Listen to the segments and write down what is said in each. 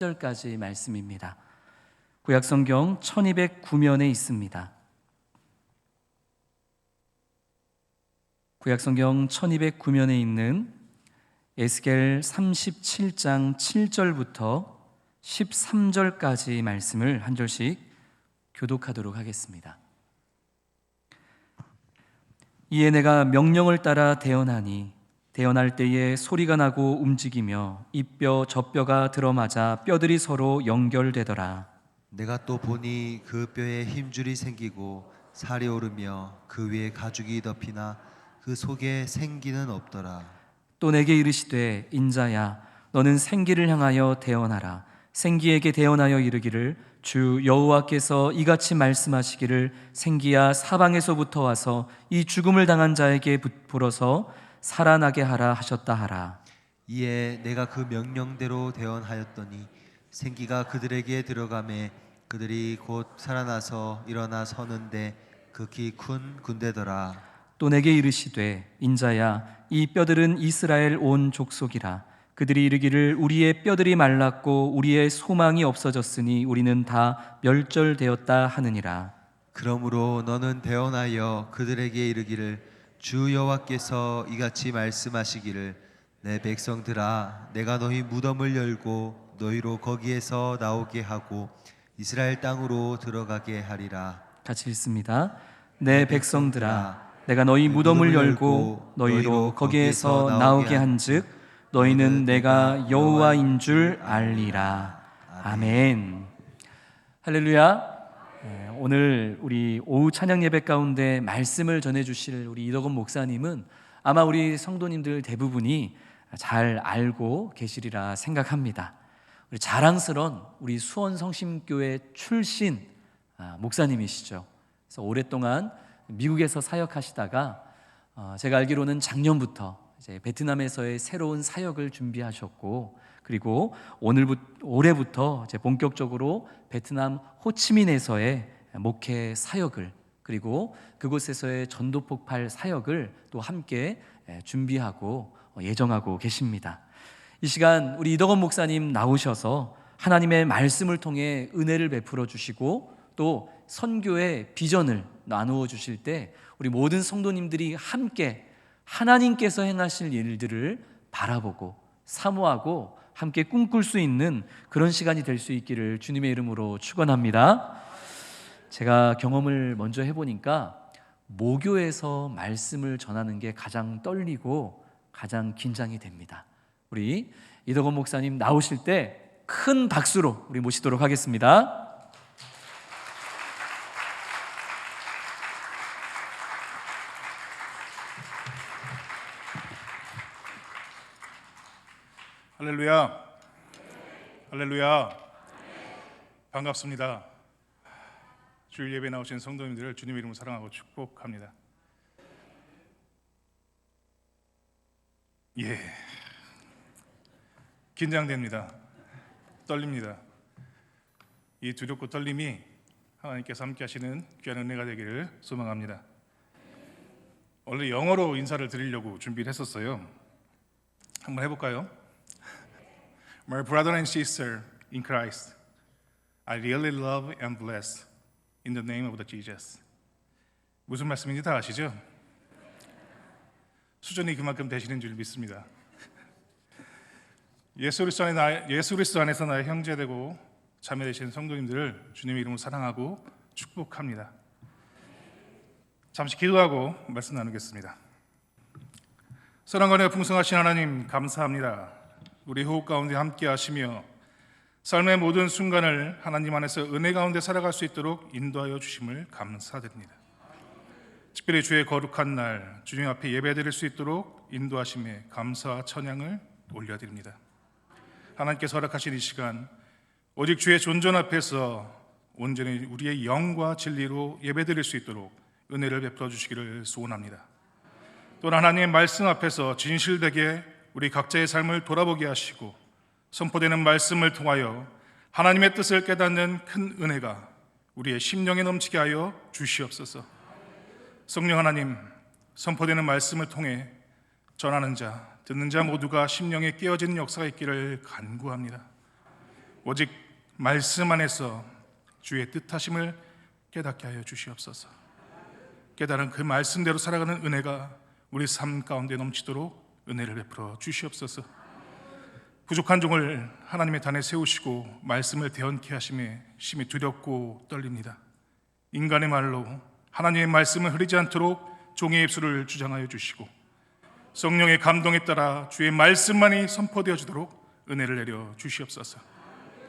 10절까지 말씀입니다. 구약성경 1209면에 있습니다. 구약성경 1209면에 있는 에스겔 37장 7절부터 13절까지 말씀을 한 절씩 교독하도록 하겠습니다. 이에 내가 명령을 따라 대언하니 대언할 때에 소리가 나고 움직이며 이 뼈 저 뼈가 들어맞아 뼈들이 서로 연결되더라. 내가 또 보니 그 뼈에 힘줄이 생기고 살이 오르며 그 위에 가죽이 덮이나 그 속에 생기는 없더라. 또 내게 이르시되 인자야 너는 생기를 향하여 대언하라. 생기에게 대언하여 이르기를 주 여호와께서 이같이 말씀하시기를 생기야 사방에서부터 와서 이 죽음을 당한 자에게 불어서 살아나게 하라 하셨다 하라. 이에 내가 그 명령대로 대언하였더니 생기가 그들에게 들어가매 그들이 곧 살아나서 일어나 서는데 극히 큰 군대더라. 또 내게 이르시되 인자야 이 뼈들은 이스라엘 온 족속이라. 그들이 이르기를 우리의 뼈들이 말랐고 우리의 소망이 없어졌으니 우리는 다 멸절되었다 하느니라. 그러므로 너는 대언하여 그들에게 이르기를 주 여호와께서 이같이 말씀하시기를 내 백성들아 내가 너희 무덤을 열고 너희로 거기에서 나오게 하고 이스라엘 땅으로 들어가게 하리라. 같이 읽습니다. 내 백성들아 내가 너희 무덤을 열고 너희로 거기에서 나오게 한즉 너희는 내가 여호와인 줄 알리라. 아멘. 할렐루야. 오늘 우리 오후 찬양 예배 가운데 말씀을 전해주실 우리 이덕원 목사님은 아마 우리 성도님들 대부분이 잘 알고 계시리라 생각합니다. 우리 자랑스러운 우리 수원 성심교회 출신 목사님이시죠. 그래서 오랫동안 미국에서 사역하시다가 제가 알기로는 작년부터 이제 베트남에서의 새로운 사역을 준비하셨고, 그리고 올해부터 이제 본격적으로 베트남 호치민에서의 목회 사역을, 그리고 그곳에서의 전도 폭발 사역을 또 함께 준비하고 예정하고 계십니다. 이 시간 우리 이덕원 목사님 나오셔서 하나님의 말씀을 통해 은혜를 베풀어 주시고 또 선교의 비전을 나누어 주실 때 우리 모든 성도님들이 함께 하나님께서 행하실 일들을 바라보고 사모하고 함께 꿈꿀 수 있는 그런 시간이 될 수 있기를 주님의 이름으로 축원합니다. 제가 경험을 먼저 해보니까 모교에서 말씀을 전하는 게 가장 떨리고 가장 긴장이 됩니다. 우리 이덕원 목사님 나오실 때 큰 박수로 우리 모시도록 하겠습니다. 할렐루야. 할렐루야. 반갑습니다. 주일 예배 나오신 성도님들을 주님의 이름으로 사랑하고 축복합니다. 긴장됩니다. 떨립니다. 이 두렵고 떨림이 하나님께서 함께 하시는 귀한 은혜가 되기를 소망합니다. 원래 영어로 인사를 드리려고 준비를 했었어요. 한번 해볼까요? My brother and sister in Christ, I really love and bless in the name of the Jesus. 무슨 말씀인지 다 아시죠? 수준이 그만큼 되시는 줄 믿습니다. 예수 그리스도 안에서 나의 형제되고 자매되신 성도님들을 주님의 이름으로 사랑하고 축복합니다. 잠시 기도하고 말씀 나누겠습니다. 사랑과 풍성하신 하나님 감사합니다. 우리 호흡 가운데 함께 하시며 삶의 모든 순간을 하나님 안에서 은혜 가운데 살아갈 수 있도록 인도하여 주심을 감사드립니다. 특별히 주의 거룩한 날 주님 앞에 예배드릴 수 있도록 인도하심에 감사와 찬양을 올려드립니다. 하나님께서 허락하신 이 시간 오직 주의 존전 앞에서 온전히 우리의 영과 진리로 예배드릴 수 있도록 은혜를 베풀어 주시기를 소원합니다. 또한 하나님의 말씀 앞에서 진실되게 우리 각자의 삶을 돌아보게 하시고 선포되는 말씀을 통하여 하나님의 뜻을 깨닫는 큰 은혜가 우리의 심령에 넘치게 하여 주시옵소서. 성령 하나님, 선포되는 말씀을 통해 전하는 자, 듣는 자 모두가 심령에 깨어지는 역사가 있기를 간구합니다. 오직 말씀 안에서 주의 뜻하심을 깨닫게 하여 주시옵소서. 깨달은 그 말씀대로 살아가는 은혜가 우리 삶 가운데 넘치도록 은혜를 베풀어 주시옵소서. 부족한 종을 하나님의 단에 세우시고 말씀을 대언케 하심에 심히 두렵고 떨립니다. 인간의 말로 하나님의 말씀을 흐리지 않도록 종의 입술을 주장하여 주시고 성령의 감동에 따라 주의 말씀만이 선포되어지도록 은혜를 내려 주시옵소서.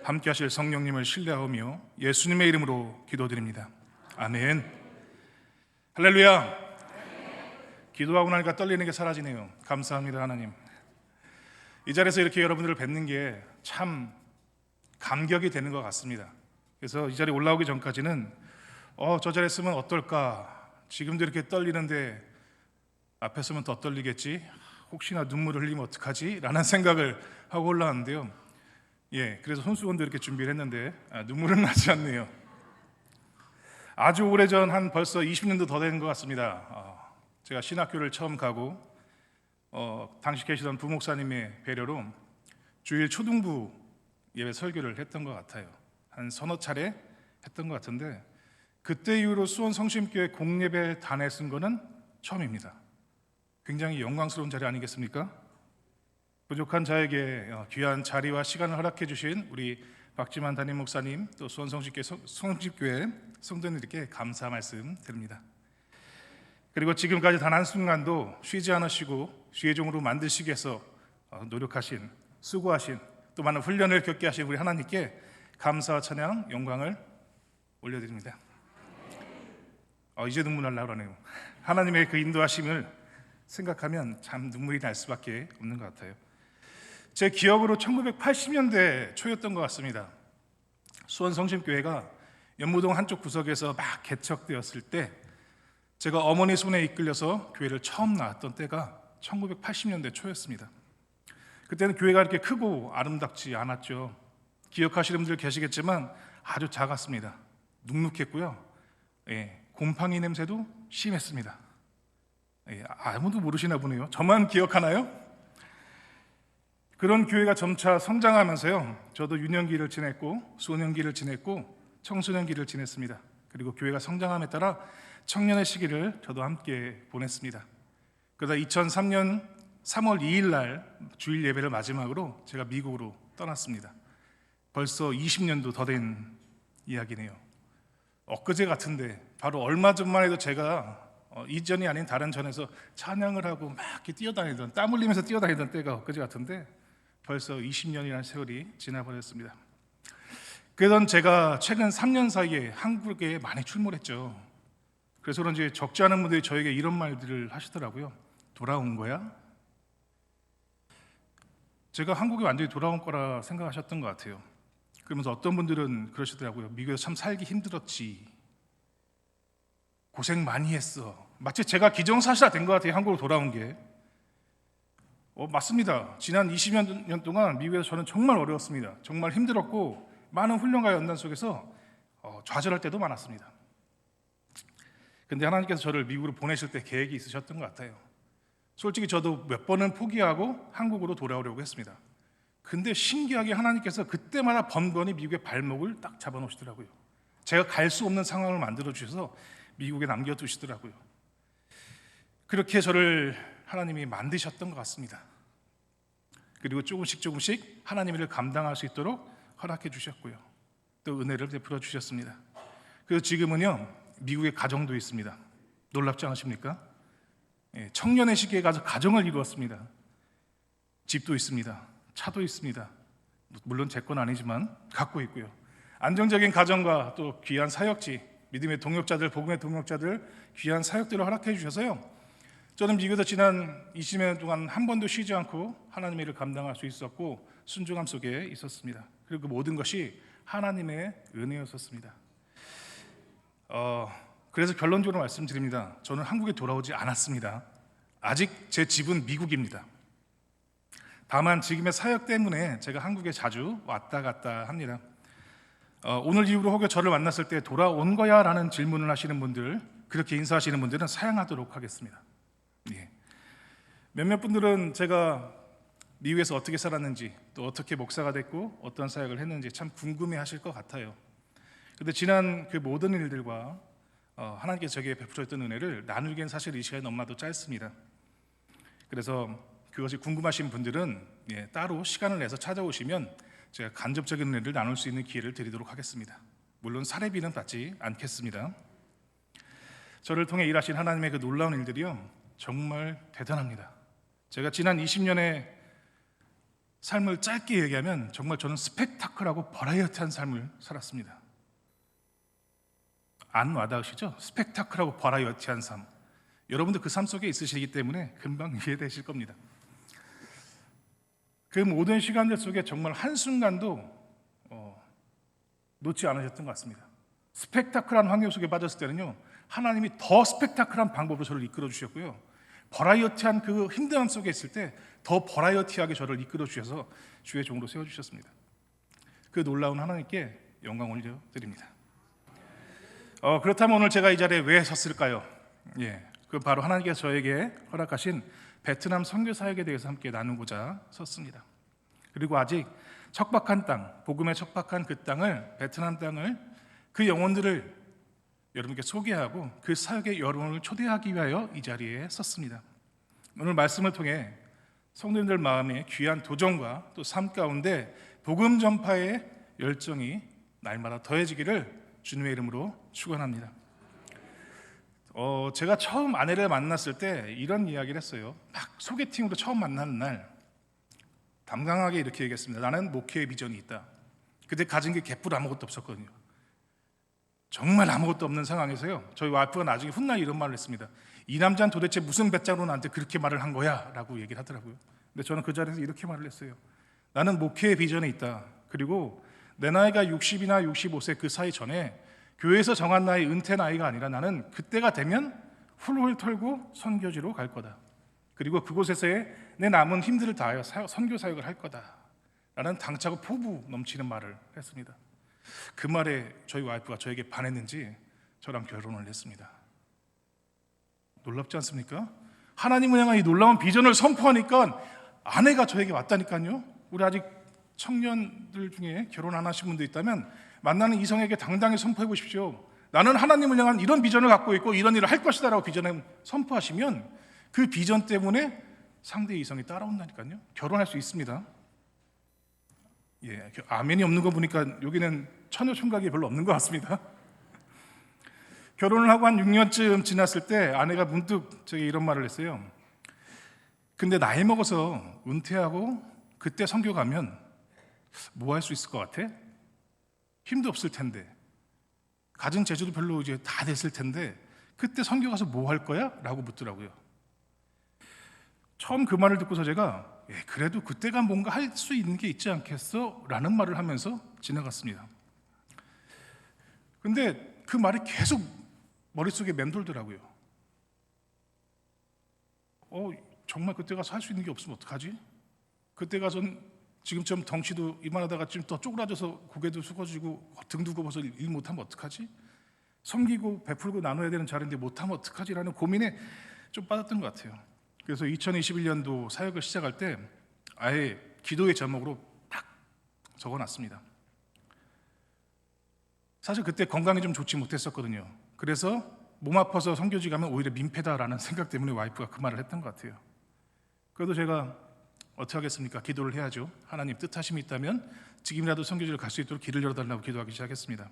함께 하실 성령님을 신뢰하오며 예수님의 이름으로 기도드립니다. 아멘. 할렐루야. 기도하고 나니까 떨리는 게 사라지네요. 감사합니다, 하나님. 이 자리에서 이렇게 여러분들을 뵙는 게 참 감격이 되는 것 같습니다. 그래서 이 자리에 올라오기 전까지는 저 자리에 서면 어떨까, 지금도 이렇게 떨리는데 앞에 서면 더 떨리겠지, 혹시나 눈물을 흘리면 어떡하지? 라는 생각을 하고 올라왔는데요. 그래서 손수건도 이렇게 준비를 했는데 눈물은 나지 않네요. 아주 오래전, 한 벌써 20년도 더 된 것 같습니다. 제가 신학교를 처음 가고 당시 계시던 부목사님의 배려로 주일 초등부 예배 설교를 했던 것 같아요. 한 서너 차례 했던 것 같은데 그때 이후로 수원 성심교회 공예배 단에 쓴 거는 처음입니다. 굉장히 영광스러운 자리 아니겠습니까? 부족한 자에게 귀한 자리와 시간을 허락해 주신 우리 박지만 담임 목사님, 또 수원 성심교회 성도님들께 감사 말씀 드립니다. 그리고 지금까지 단 한순간도 쉬지 않으시고 주의 종으로 만드시기 위해서 노력하신, 수고하신, 또 많은 훈련을 겪게 하신 우리 하나님께 감사와 찬양, 영광을 올려드립니다. 이제 눈물 날라 그러네요. 하나님의 그 인도하심을 생각하면 참 눈물이 날 수밖에 없는 것 같아요. 제 기억으로 1980년대 초였던 것 같습니다. 수원 성심교회가 연무동 한쪽 구석에서 막 개척되었을 때 제가 어머니 손에 이끌려서 교회를 처음 나왔던 때가 1980년대 초였습니다. 그때는 교회가 이렇게 크고 아름답지 않았죠. 기억하시는 분들 계시겠지만 아주 작았습니다. 눅눅했고요. 곰팡이 냄새도 심했습니다. 아무도 모르시나 보네요. 저만 기억하나요? 그런 교회가 점차 성장하면서요, 저도 유년기를 지냈고 소년기를 지냈고 청소년기를 지냈습니다. 그리고 교회가 성장함에 따라 청년의 시기를 저도 함께 보냈습니다. 그러다 2003년 3월 2일 날 주일 예배를 마지막으로 제가 미국으로 떠났습니다. 벌써 20년도 더 된 이야기네요. 엊그제 같은데 바로 얼마 전만 해도 제가 이전이 아닌 다른 전에서 찬양을 하고 막 이렇게 뛰어다니던, 땀 흘리면서 뛰어다니던 때가 엊그제 같은데 벌써 20년이라는 세월이 지나버렸습니다. 그러던 제가 최근 3년 사이에 한국에 많이 출몰했죠. 그래서 그런지 적지 않은 분들이 저에게 이런 말들을 하시더라고요. 돌아온 거야? 제가 한국에 완전히 돌아온 거라 생각하셨던 것 같아요. 그러면서 어떤 분들은 그러시더라고요. 미국에서 참 살기 힘들었지, 고생 많이 했어. 마치 제가 기정사실화 된 것 같아요, 한국으로 돌아온 게. 맞습니다. 지난 20년 동안 미국에서 저는 정말 어려웠습니다. 정말 힘들었고 많은 훈련과 연단 속에서 좌절할 때도 많았습니다. 근데 하나님께서 저를 미국으로 보내실 때 계획이 있으셨던 것 같아요. 솔직히 저도 몇 번은 포기하고 한국으로 돌아오려고 했습니다. 근데 신기하게 하나님께서 그때마다 번번이 미국의 발목을 딱 잡아놓으시더라고요. 제가 갈 수 없는 상황을 만들어 주셔서 미국에 남겨두시더라고요. 그렇게 저를 하나님이 만드셨던 것 같습니다. 그리고 조금씩 하나님의 일을 감당할 수 있도록 허락해 주셨고요. 또 은혜를 베풀어 주셨습니다. 그래서 지금은요, 미국에 가정도 있습니다. 놀랍지 않으십니까? 청년의 시기에 가서 가정을 이루었습니다. 집도 있습니다. 차도 있습니다. 물론 제 건 아니지만 갖고 있고요. 안정적인 가정과 또 귀한 사역지, 믿음의 동역자들, 복음의 동역자들, 귀한 사역들을 허락해 주셔서요, 저는 미국에서 지난 20년 동안 한 번도 쉬지 않고 하나님의 일을 감당할 수 있었고 순종함 속에 있었습니다. 그리고 그 모든 것이 하나님의 은혜였었습니다. 그래서 결론적으로 말씀드립니다. 저는 한국에 돌아오지 않았습니다. 아직 제 집은 미국입니다. 다만 지금의 사역 때문에 제가 한국에 자주 왔다 갔다 합니다. 오늘 이후로 혹여 저를 만났을 때 돌아온 거야? 라는 질문을 하시는 분들, 그렇게 인사하시는 분들은 사양하도록 하겠습니다. 몇몇 분들은 제가 미국에서 어떻게 살았는지, 또 어떻게 목사가 됐고 어떤 사역을 했는지 참 궁금해하실 것 같아요. 그런데 지난 그 모든 일들과 하나님께서 저에게 베풀었던 은혜를 나누기엔 사실 이 시간이 너무나도 짧습니다. 그래서 그것이 궁금하신 분들은 따로 시간을 내서 찾아오시면 제가 간접적인 은혜를 나눌 수 있는 기회를 드리도록 하겠습니다. 물론 사례비는 받지 않겠습니다. 저를 통해 일하신 하나님의 그 놀라운 일들이요, 정말 대단합니다. 제가 지난 20년의 삶을 짧게 얘기하면 정말 저는 스펙타클하고 버라이어티한 삶을 살았습니다. 안 와닿으시죠? 스펙타클하고 버라이어티한 삶. 여러분도 그 삶 속에 있으시기 때문에 금방 이해되실 겁니다. 그 모든 시간들 속에 정말 한순간도 놓지 않으셨던 것 같습니다. 스펙타클한 환경 속에 빠졌을 때는요, 하나님이 더 스펙타클한 방법으로 저를 이끌어 주셨고요, 버라이어티한 그 힘듦 속에 있을 때 더 버라이어티하게 저를 이끌어 주셔서 주의 종으로 세워주셨습니다. 그 놀라운 하나님께 영광 올려드립니다. 그렇다면 오늘 제가 이 자리에 왜 섰을까요? 그 바로 하나님께서 저에게 허락하신 베트남 선교 사역에 대해서 함께 나누고자 섰습니다. 그리고 아직 척박한 땅, 복음에 척박한 그 땅을, 베트남 땅을, 그 영혼들을 여러분께 소개하고 그 사역의 여러분을 초대하기 위하여 이 자리에 섰습니다. 오늘 말씀을 통해 성도님들 마음에 귀한 도전과 또 삶 가운데 복음 전파의 열정이 날마다 더해지기를 주님의 이름으로 축원합니다. 제가 처음 아내를 만났을 때 이런 이야기를 했어요. 막 소개팅으로 처음 만나는 날 담강하게 이렇게 얘기했습니다. 나는 목회의 비전이 있다. 그때 가진 게 개뿔 아무것도 없었거든요. 정말 아무것도 없는 상황에서요, 저희 와이프가 나중에 훗날 이런 말을 했습니다. 이 남자는 도대체 무슨 배짱으로 나한테 그렇게 말을 한 거야? 라고 얘기를 하더라고요. 근데 저는 그 자리에서 이렇게 말을 했어요. 나는 목회의 비전이 있다. 그리고 내 나이가 60이나 65세 그 사이 전에 교회에서 정한 나이, 은퇴 나이가 아니라 나는 그때가 되면 훌훌 털고 선교지로 갈 거다. 그리고 그곳에서의 내 남은 힘들을 다하여 선교 사역을 할 거다. 라는 당차고 포부 넘치는 말을 했습니다. 그 말에 저희 와이프가 저에게 반했는지 저랑 결혼을 했습니다. 놀랍지 않습니까? 하나님을 향한 이 놀라운 비전을 선포하니까 아내가 저에게 왔다니까요. 우리 아직 청년들 중에 결혼 안 하신 분도 있다면 만나는 이성에게 당당히 선포해 보십시오. 나는 하나님을 향한 이런 비전을 갖고 있고 이런 일을 할 것이다 라고 비전을 선포하시면 그 비전 때문에 상대 이성이 따라온다니까요. 결혼할 수 있습니다. 아멘이 없는 거 보니까 여기는 처녀 총각이 별로 없는 것 같습니다. 결혼을 하고 한 6년쯤 지났을 때 아내가 문득 저에게 이런 말을 했어요. 근데 나이 먹어서 은퇴하고 그때 선교 가면 뭐 할 수 있을 것 같아? 힘도 없을 텐데, 가진 재주도 별로 이제 다 됐을 텐데 그때 선교 가서 뭐 할 거야? 라고 묻더라고요. 처음 그 말을 듣고서 제가 그래도 그때가 뭔가 할 수 있는 게 있지 않겠어? 라는 말을 하면서 지나갔습니다. 근데 그 말이 계속 머릿속에 맴돌더라고요. 정말 그때 가서 할 수 있는 게 없으면 어떡하지? 그때 가서는 지금처럼 덩치도 이만하다가 좀 더 쪼그라져서 고개도 숙어지고 등도 굽어서 일 못하면 어떡하지? 섬기고 베풀고 나눠야 되는 자리인데 못하면 어떡하지라는 고민에 좀 빠졌던 것 같아요. 그래서 2021년도 사역을 시작할 때 아예 기도의 제목으로 딱 적어놨습니다. 사실 그때 건강이 좀 좋지 못했었거든요. 그래서 몸 아파서 선교지 가면 오히려 민폐다라는 생각 때문에 와이프가 그 말을 했던 것 같아요. 그래도 제가 어떻게 하겠습니까? 기도를 해야죠. 하나님 뜻하심이 있다면 지금이라도 선교지를 갈 수 있도록 길을 열어달라고 기도하기 시작했습니다.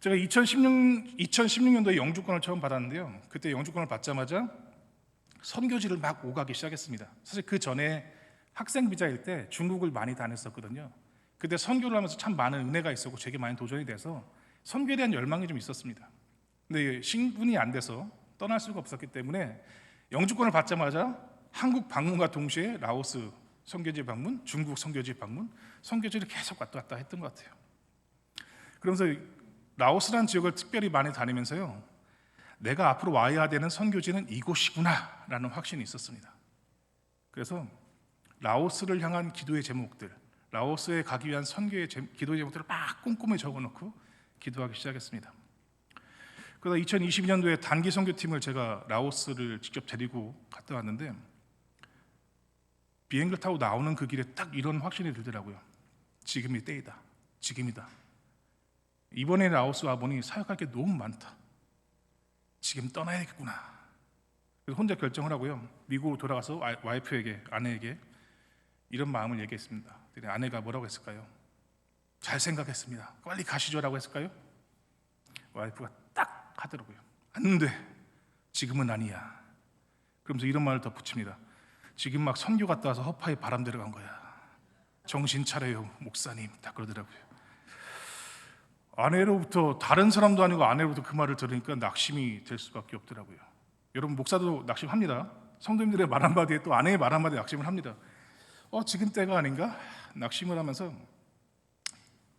제가 2016년도에 영주권을 처음 받았는데요. 그때 영주권을 받자마자 선교지를 막 오가기 시작했습니다. 사실 그 전에 학생 비자일 때 중국을 많이 다녔었거든요. 그때 선교를 하면서 참 많은 은혜가 있었고 제게 많이 도전이 돼서 선교에 대한 열망이 좀 있었습니다. 근데 신분이 안 돼서 떠날 수가 없었기 때문에 영주권을 받자마자 한국 방문과 동시에 라오스 선교지 방문, 중국 선교지 방문, 선교지를 계속 왔다 갔다 했던 것 같아요. 그러면서 라오스라는 지역을 특별히 많이 다니면서요, 내가 앞으로 와야 되는 선교지는 이곳이구나 라는 확신이 있었습니다. 그래서 라오스를 향한 기도의 제목들, 라오스에 가기 위한 선교의 기도의 제목들을 막 꼼꼼히 적어놓고 기도하기 시작했습니다. 그러다 2022년도에 단기 선교팀을 제가 라오스를 직접 데리고 갔다 왔는데 비행기를 타고 나오는 그 길에 딱 이런 확신이 들더라고요. 지금이 때이다. 지금이다. 이번에 라오스 와보니 사역할 게 너무 많다. 지금 떠나야겠구나. 그래서 혼자 결정을 하고요. 미국으로 돌아가서 와이프에게, 아내에게 이런 마음을 얘기했습니다. 아내가 뭐라고 했을까요? 잘 생각했습니다. 빨리 가시죠라고 했을까요? 와이프가 딱 하더라고요. 안 돼. 지금은 아니야. 그러면서 이런 말을 덧붙입니다. 지금 막 선교 갔다 와서 허파에 바람 들어간 거야. 정신 차려요, 목사님. 딱 그러더라고요. 아내로부터, 다른 사람도 아니고 아내로부터 그 말을 들으니까 낙심이 될 수밖에 없더라고요. 여러분, 목사도 낙심합니다. 성도님들의 말 한마디에 또 아내의 말 한마디에 낙심을 합니다. 지금 때가 아닌가? 낙심을 하면서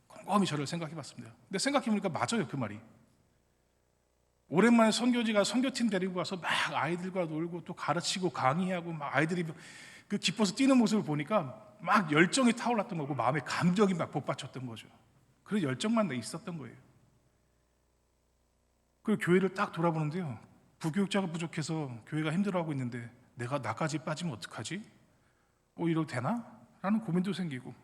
곰곰이 저를 생각해 봤습니다. 근데 생각해 보니까 맞아요, 그 말이. 오랜만에 선교지가 선교팀 데리고 가서 막 아이들과 놀고 또 가르치고 강의하고 막 아이들이 그 기뻐서 뛰는 모습을 보니까 막 열정이 타올랐던 거고 마음에 감정이 막 복받쳤던 거죠. 그런 열정만 있었던 거예요. 그리고 교회를 딱 돌아보는데요. 부교육자가 부족해서 교회가 힘들어하고 있는데 내가 나까지 빠지면 어떡하지? 이러도 되나? 라는 고민도 생기고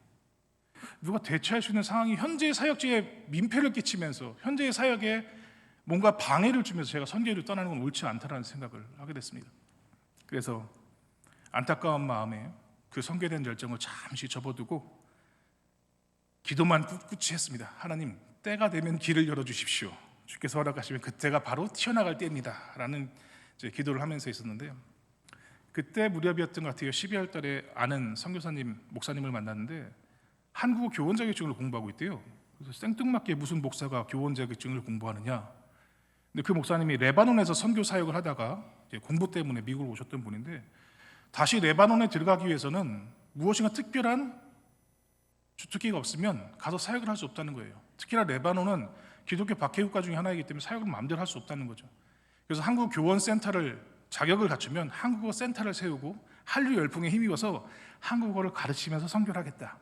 누가 대처할 수 있는 상황이 현재의 사역지에 민폐를 끼치면서 현재의 사역에 뭔가 방해를 주면서 제가 선교를 떠나는 건 옳지 않다라는 생각을 하게 됐습니다. 그래서 안타까운 마음에 그 선교에 대한 열정을 잠시 접어두고 기도만 꿋꿋이 했습니다. 하나님, 때가 되면 길을 열어주십시오. 주께서 허락하시면 그때가 바로 튀어나갈 때입니다. 라는 이제 기도를 하면서 있었는데요. 그때 무렵이었던 것 같아요. 12월 달에 아는 선교사님, 목사님을 만났는데 한국어 교원 자격증을 공부하고 있대요. 그래서 생뚱맞게 무슨 목사가 교원 자격증을 공부하느냐. 근데 그 목사님이 레바논에서 선교 사역을 하다가 이제 공부 때문에 미국으로 오셨던 분인데 다시 레바논에 들어가기 위해서는 무엇인가 특별한 주특기가 없으면 가서 사역을 할 수 없다는 거예요. 특히나 레바논은 기독교 박해국가 중에 하나이기 때문에 사역을 마음대로 할 수 없다는 거죠. 그래서 한국 교원 센터를 자격을 갖추면 한국어 센터를 세우고 한류 열풍에 힘입어서 한국어를 가르치면서 선교를 하겠다.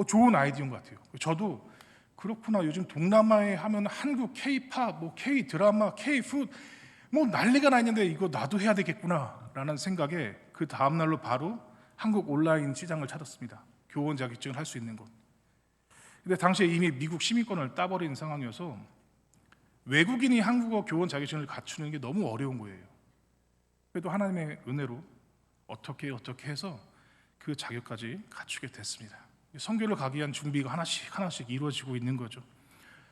좋은 아이디어인 것 같아요. 저도 그렇구나. 요즘 동남아에 하면 한국 K-팝, 뭐 K-드라마, K-푸드 뭐 난리가 나 있는데 이거 나도 해야 되겠구나 라는 생각에 그 다음 날로 바로 한국 온라인 시장을 찾았습니다. 교원 자격증을 할 수 있는 곳. 근데 당시에 이미 미국 시민권을 따버린 상황이어서 외국인이 한국어 교원 자격증을 갖추는 게 너무 어려운 거예요. 그래도 하나님의 은혜로 어떻게 해서 그 자격까지 갖추게 됐습니다. 선교를 가기 위한 준비가 하나씩 이루어지고 있는 거죠.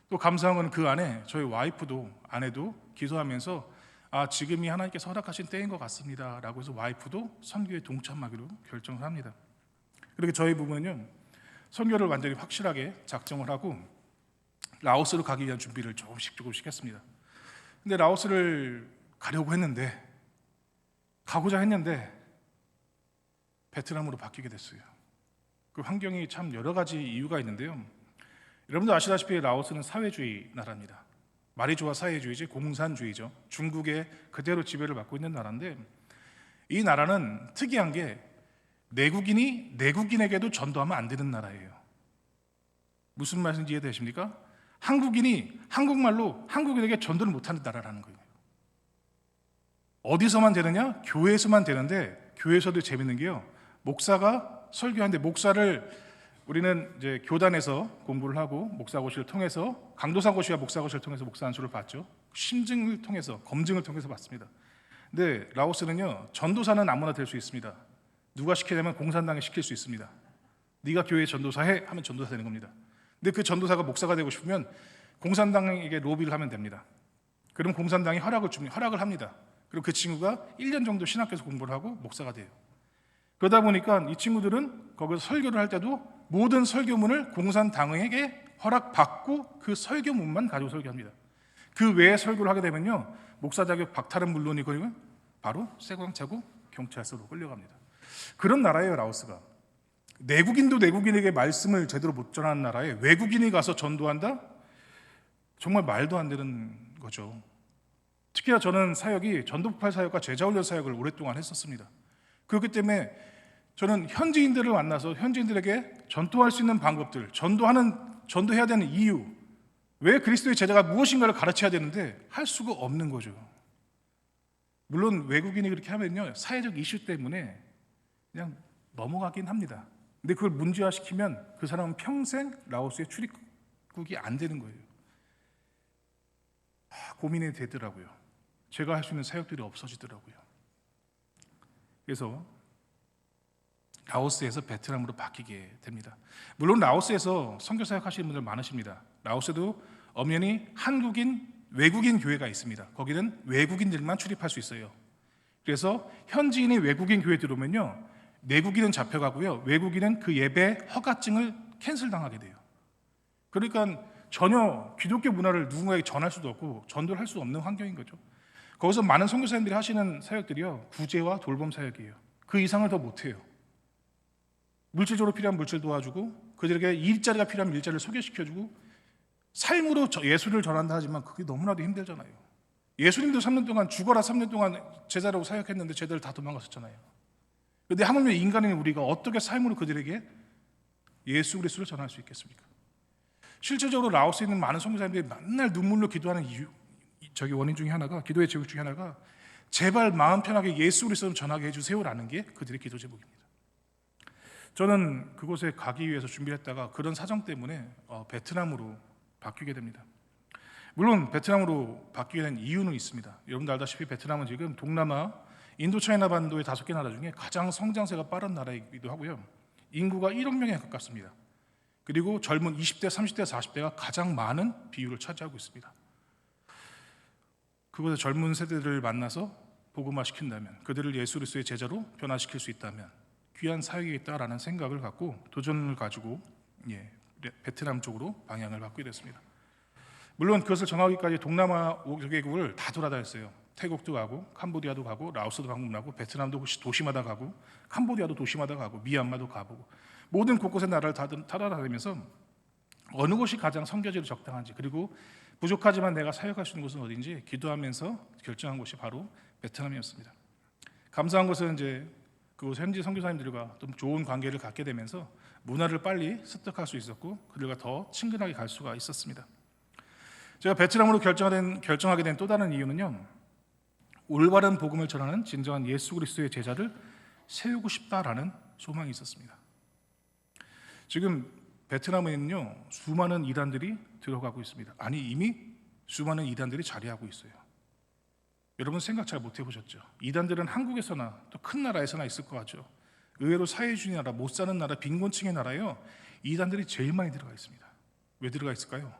또 감사한 건 그 안에 저희 와이프도 아내도 기도하면서 지금이 하나님께서 허락하신 때인 것 같습니다 라고 해서 와이프도 선교에 동참하기로 결정을 합니다. 그렇게 저희 부부는요 선교를 완전히 확실하게 작정을 하고 라오스로 가기 위한 준비를 조금씩 했습니다. 근데 라오스를 가고자 했는데 베트남으로 바뀌게 됐어요. 그 환경이 참 여러 가지 이유가 있는데요. 여러분도 아시다시피 라오스는 사회주의 나라입니다. 말이 좋아 사회주의지 공산주의죠. 중국의 그대로 지배를 받고 있는 나라인데 이 나라는 특이한 게 내국인이 내국인에게도 전도하면 안 되는 나라예요. 무슨 말인지 이해되십니까? 한국인이 한국말로 한국인에게 전도를 못하는 나라라는 거예요. 어디서만 되느냐? 교회에서만 되는데 교회에서도 재밌는 게요. 목사가 설교하는데 목사를 우리는 이제 교단에서 공부를 하고 목사고시를 통해서 강도사고시와 목사고시를 통해서 목사 안수를 받죠. 심증을 통해서 검증을 통해서 받습니다. 근데 라오스는요 전도사는 아무나 될 수 있습니다. 누가 시키냐면 공산당이 시킬 수 있습니다. 네가 교회 전도사해 하면 전도사 되는 겁니다. 근데 그 전도사가 목사가 되고 싶으면 공산당에게 로비를 하면 됩니다. 그럼 공산당이 허락을 합니다. 그리고 그 친구가 1년 정도 신학교에서 공부를 하고 목사가 돼요. 그러다 보니까 이 친구들은 거기서 설교를 할 때도 모든 설교문을 공산당에게 허락받고 그 설교문만 가지고 설교합니다. 그 외에 설교를 하게 되면요 목사 자격 박탈은 물론이고 바로 쇠고랑 차고 경찰서로 끌려갑니다. 그런 나라예요 라오스가. 내국인도 내국인에게 말씀을 제대로 못 전하는 나라에 외국인이 가서 전도한다? 정말 말도 안 되는 거죠. 특히나 저는 사역이 전도폭발 사역과 제자훈련 사역을 오랫동안 했었습니다. 그렇기 때문에 저는 현지인들을 만나서 현지인들에게 전도할 수 있는 방법들, 전도해야 되는 이유, 왜 그리스도의 제자가 무엇인가를 가르쳐야 되는데 할 수가 없는 거죠. 물론 외국인이 그렇게 하면요 사회적 이슈 때문에 그냥 넘어가긴 합니다. 근데 그걸 문제화시키면 그 사람은 평생 라오스에 출입국이 안 되는 거예요. 고민이 되더라고요. 제가 할 수 있는 사역들이 없어지더라고요. 그래서 라오스에서 베트남으로 바뀌게 됩니다. 물론 라오스에서 선교 사역 하시는 분들 많으십니다. 라오스에도 엄연히 한국인, 외국인 교회가 있습니다. 거기는 외국인들만 출입할 수 있어요. 그래서 현지인이 외국인 교회 들어오면요, 내국인은 잡혀가고요, 외국인은 그 예배 허가증을 캔슬당하게 돼요. 그러니까 전혀 기독교 문화를 누군가에게 전할 수도 없고 전도를 할 수 없는 환경인 거죠. 거기서 많은 선교사님들이 하시는 사역들이요, 구제와 돌봄 사역이에요. 그 이상을 더 못해요. 물질적으로 필요한 물질 도와주고, 그들에게 일자리가 필요한 일자리를 소개시켜주고, 삶으로 예수를 전한다 하지만 그게 너무나도 힘들잖아요. 예수님도 3년 동안 죽어라 3년 동안 제자라고 사역했는데 제자들 다 도망갔었잖아요. 그런데 하물며 인간인 우리가 어떻게 삶으로 그들에게 예수 그리스도를 전할 수 있겠습니까? 실제적으로 라오스에 있는 많은 선교사님들이 맨날 눈물로 기도하는 원인 중에 하나가, 기도의 제목 중에 하나가 제발 마음 편하게 예수 그리스도를 전하게 해주세요라는 게 그들의 기도 제목입니다. 저는 그곳에 가기 위해서 준비를 했다가 그런 사정 때문에 베트남으로 바뀌게 됩니다. 물론 베트남으로 바뀌게 된 이유는 있습니다. 여러분도 알다시피 베트남은 지금 동남아 인도차이나 반도의 5개 나라 중에 가장 성장세가 빠른 나라이기도 하고요, 인구가 1억 명에 가깝습니다. 그리고 젊은 20대, 30대, 40대가 가장 많은 비율을 차지하고 있습니다. 그곳에 젊은 세대들을 만나서 복음화 시킨다면, 그들을 예수 그리스도의 제자로 변화시킬 수 있다면 귀한 사역이겠다라는 생각을 갖고, 도전을 가지고 베트남 쪽으로 방향을 바꾸게 됐습니다. 물론 그것을 정하기까지 동남아 5개국을 다 돌아다녔어요. 태국도 가고, 캄보디아도 가고, 라오스도 방문하고, 베트남도 도시마다 가고, 캄보디아도 도시마다 가고, 미얀마도 가보고, 모든 곳곳의 나라를 다 돌아다니면서 어느 곳이 가장 선교지로 적당한지, 그리고 부족하지만 내가 사역할 수 있는 곳은 어딘지 기도하면서 결정한 곳이 바로 베트남이었습니다. 감사한 것은 이제 그곳 현지 선교사님들과 좀 좋은 관계를 갖게 되면서 문화를 빨리 습득할 수 있었고, 그들과 더 친근하게 갈 수가 있었습니다. 제가 베트남으로 결정하게 된 또 다른 이유는요, 올바른 복음을 전하는 진정한 예수 그리스도의 제자를 세우고 싶다라는 소망이 있었습니다. 지금 베트남에는요, 수많은 이단들이 들어가고 있습니다. 아니, 이미 수많은 이단들이 자리하고 있어요. 여러분 생각 잘 못 해보셨죠? 이단들은 한국에서나 또 큰 나라에서나 있을 것 같죠. 의외로 사회주의 나라, 못 사는 나라, 빈곤층의 나라에요, 이단들이 제일 많이 들어가 있습니다. 왜 들어가 있을까요?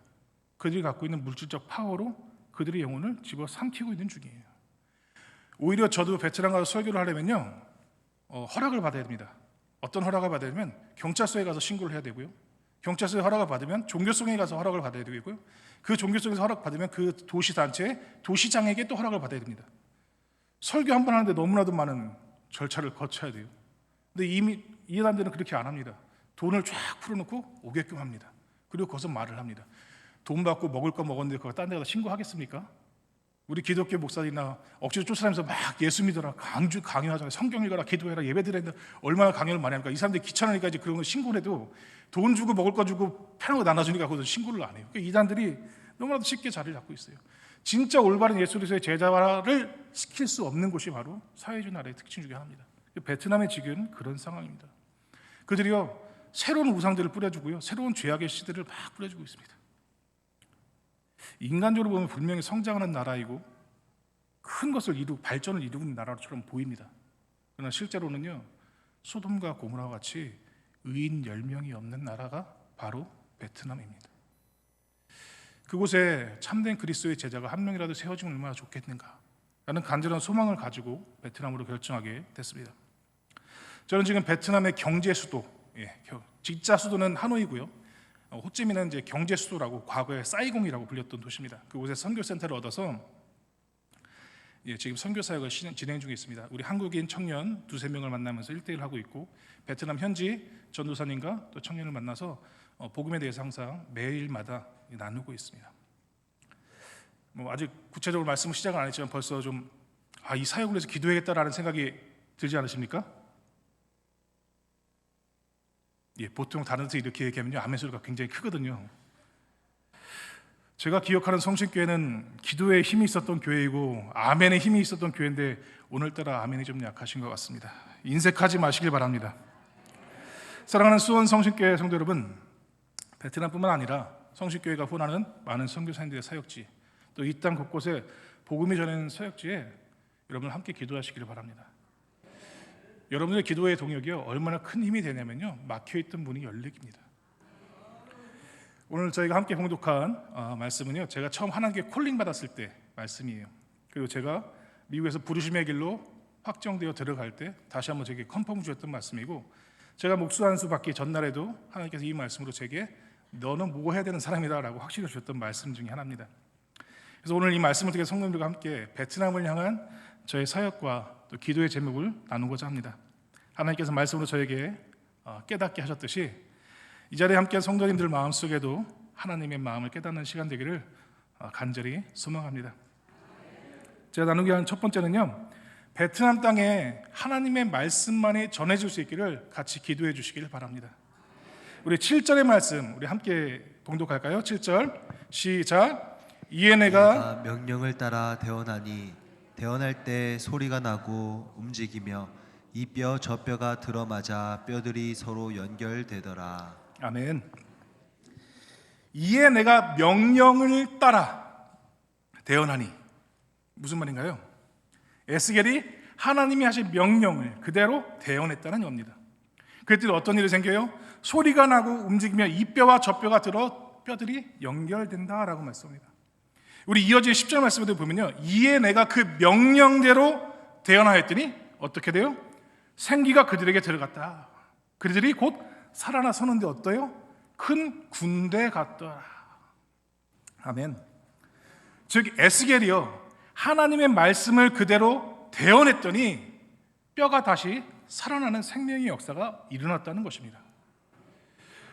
그들이 갖고 있는 물질적 파워로 그들의 영혼을 집어삼키고 있는 중이에요. 오히려 저도 베트남 가서 설교를 하려면요, 허락을 받아야 됩니다. 어떤 허락을 받아야 되면 경찰서에 가서 신고를 해야 되고요, 경찰서에 허락을 받으면 종교성에 가서 허락을 받아야 되고요, 그 종교성에서 허락 받으면 그 도시단체 도시장에게 또 허락을 받아야 됩니다. 설교 한 번 하는데 너무나도 많은 절차를 거쳐야 돼요. 근데 이미 이 사람들은 그렇게 안 합니다. 돈을 쫙 풀어놓고 오게끔 합니다. 그리고 거기서 말을 합니다. 돈 받고 먹을 거 먹었는데 그거 딴 데다 신고하겠습니까? 우리 기독교 목사들이나 억지로 쫓아다니면서 막 예수 믿어라 강요하잖아요. 성경 읽어라, 기도해라, 예배드려야 얼마나 강요를 많이 합니까? 이 사람들이 귀찮으니까 이제 그런 거 신고를 해도 돈 주고 먹을 거 주고 편하게 나눠주니까 그것도 신고를 안 해요. 그러니까 이단들이 너무나도 쉽게 자리를 잡고 있어요. 진짜 올바른 예수 그리스도의 제자화를 시킬 수 없는 곳이 바로 사회주의 나라의 특징 중에 하나입니다. 베트남의 지금 그런 상황입니다. 그들이요, 새로운 우상들을 뿌려주고요, 새로운 죄악의 씨들을 막 뿌려주고 있습니다. 인간적으로 보면 분명히 성장하는 나라이고 큰 것을 발전을 이루고 있는 나라처럼 보입니다. 그러나 실제로는요, 소돔과 고모라와 같이 의인 10명이 없는 나라가 바로 베트남입니다. 그곳에 참된 그리스도의 제자가 한 명이라도 세워지면 얼마나 좋겠는가 라는 간절한 소망을 가지고 베트남으로 결정하게 됐습니다. 저는 지금 베트남의 경제 수도, 진짜 수도는 하노이고요, 호찌민은 이제 경제 수도라고, 과거에 사이공이라고 불렸던 도시입니다. 그곳에 선교센터를 얻어서 지금 선교 사역을 진행 중에 있습니다. 우리 한국인 청년 2-3명을 만나면서 1대1 하고 있고, 베트남 현지 전도사님과 또 청년을 만나서 복음에 대해서 항상 매일마다 나누고 있습니다. 아직 구체적으로 말씀을 시작은 안 했지만 벌써 좀 이 사역을 위해서 기도해야겠다라는 생각이 들지 않으십니까? 보통 다른 데서 이렇게 얘기하면요, 아멘 소리가 굉장히 크거든요. 제가 기억하는 성신교회는 기도에 힘이 있었던 교회이고 아멘에 힘이 있었던 교회인데 오늘따라 아멘이 좀 약하신 것 같습니다. 인색하지 마시길 바랍니다. 사랑하는 수원 성신교회 성도 여러분, 베트남뿐만 아니라 성신교회가 후원하는 많은 선교사님들의 사역지, 또 이 땅 곳곳에 복음이 전하는 사역지에 여러분 함께 기도하시기를 바랍니다. 여러분들의 기도의 동역이 얼마나 큰 힘이 되냐면요, 막혀있던 문이 열리기입니다. 오늘 저희가 함께 봉독한 말씀은요, 제가 처음 하나님께 콜링 받았을 때 말씀이에요. 그리고 제가 미국에서 부르심의 길로 확정되어 들어갈 때 다시 한번 제게 컨펌 주셨던 말씀이고, 제가 목수 안수 받기 전날에도 하나님께서 이 말씀으로 제게 너는 뭐 해야 되는 사람이다 라고 확신을 주셨던 말씀 중에 하나입니다. 그래서 오늘 이 말씀을 통해 성도님들과 함께 베트남을 향한 저의 사역과 또 기도의 제목을 나누고자 합니다. 하나님께서 말씀으로 저에게 깨닫게 하셨듯이 이 자리에 함께한 성도님들 마음속에도 하나님의 마음을 깨닫는 시간 되기를 간절히 소망합니다. 제가 나누기 위한 첫 번째는요, 베트남 땅에 하나님의 말씀만이 전해질 수 있기를 같이 기도해 주시기를 바랍니다. 우리 7절의 말씀 우리 함께 봉독할까요? 7절 시작. 이에 내가 명령을 따라 대언하니 대언할 때 소리가 나고 움직이며 이 뼈 저 뼈가 들어맞아 뼈들이 서로 연결되더라. 아멘. 이에 내가 명령을 따라 대언하니 무슨 말인가요? 에스겔이 하나님이 하신 명령을 그대로 대언했다는 겁니다. 그랬더니 어떤 일이 생겨요? 소리가 나고 움직이며 이 뼈와 저 뼈가 들어 뼈들이 연결된다라고 말씀합니다. 우리 이어진 10절 말씀에도 보면요, 이에 내가 그 명령대로 대언하였더니 어떻게 돼요? 생기가 그들에게 들어갔다. 그들이 곧 살아나 서는데 어때요? 큰 군대 같더라. 아멘. 즉 에스겔이요, 하나님의 말씀을 그대로 대언했더니 뼈가 다시 살아나는 생명의 역사가 일어났다는 것입니다.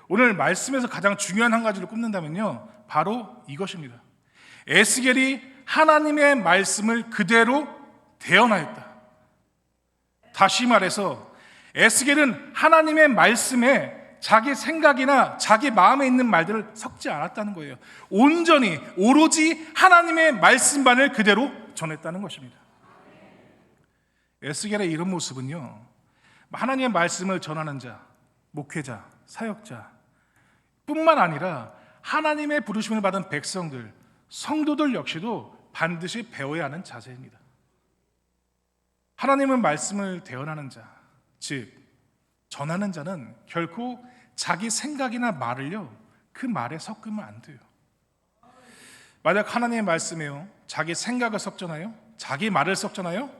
오늘 말씀에서 가장 중요한 한 가지를 꼽는다면요, 바로 이것입니다. 에스겔이 하나님의 말씀을 그대로 대언하였다. 다시 말해서 에스겔은 하나님의 말씀에 자기 생각이나 자기 마음에 있는 말들을 섞지 않았다는 거예요. 온전히 오로지 하나님의 말씀만을 그대로 전했다는 것입니다. 에스겔의 이런 모습은요, 하나님의 말씀을 전하는 자, 목회자, 사역자 뿐만 아니라 하나님의 부르심을 받은 백성들, 성도들 역시도 반드시 배워야 하는 자세입니다. 하나님의 말씀을 대언하는 자, 즉 전하는 자는 결코 자기 생각이나 말을요, 그 말에 섞으면 안 돼요. 만약 하나님의 말씀에요, 자기 생각을 섞잖아요, 자기 말을 섞잖아요,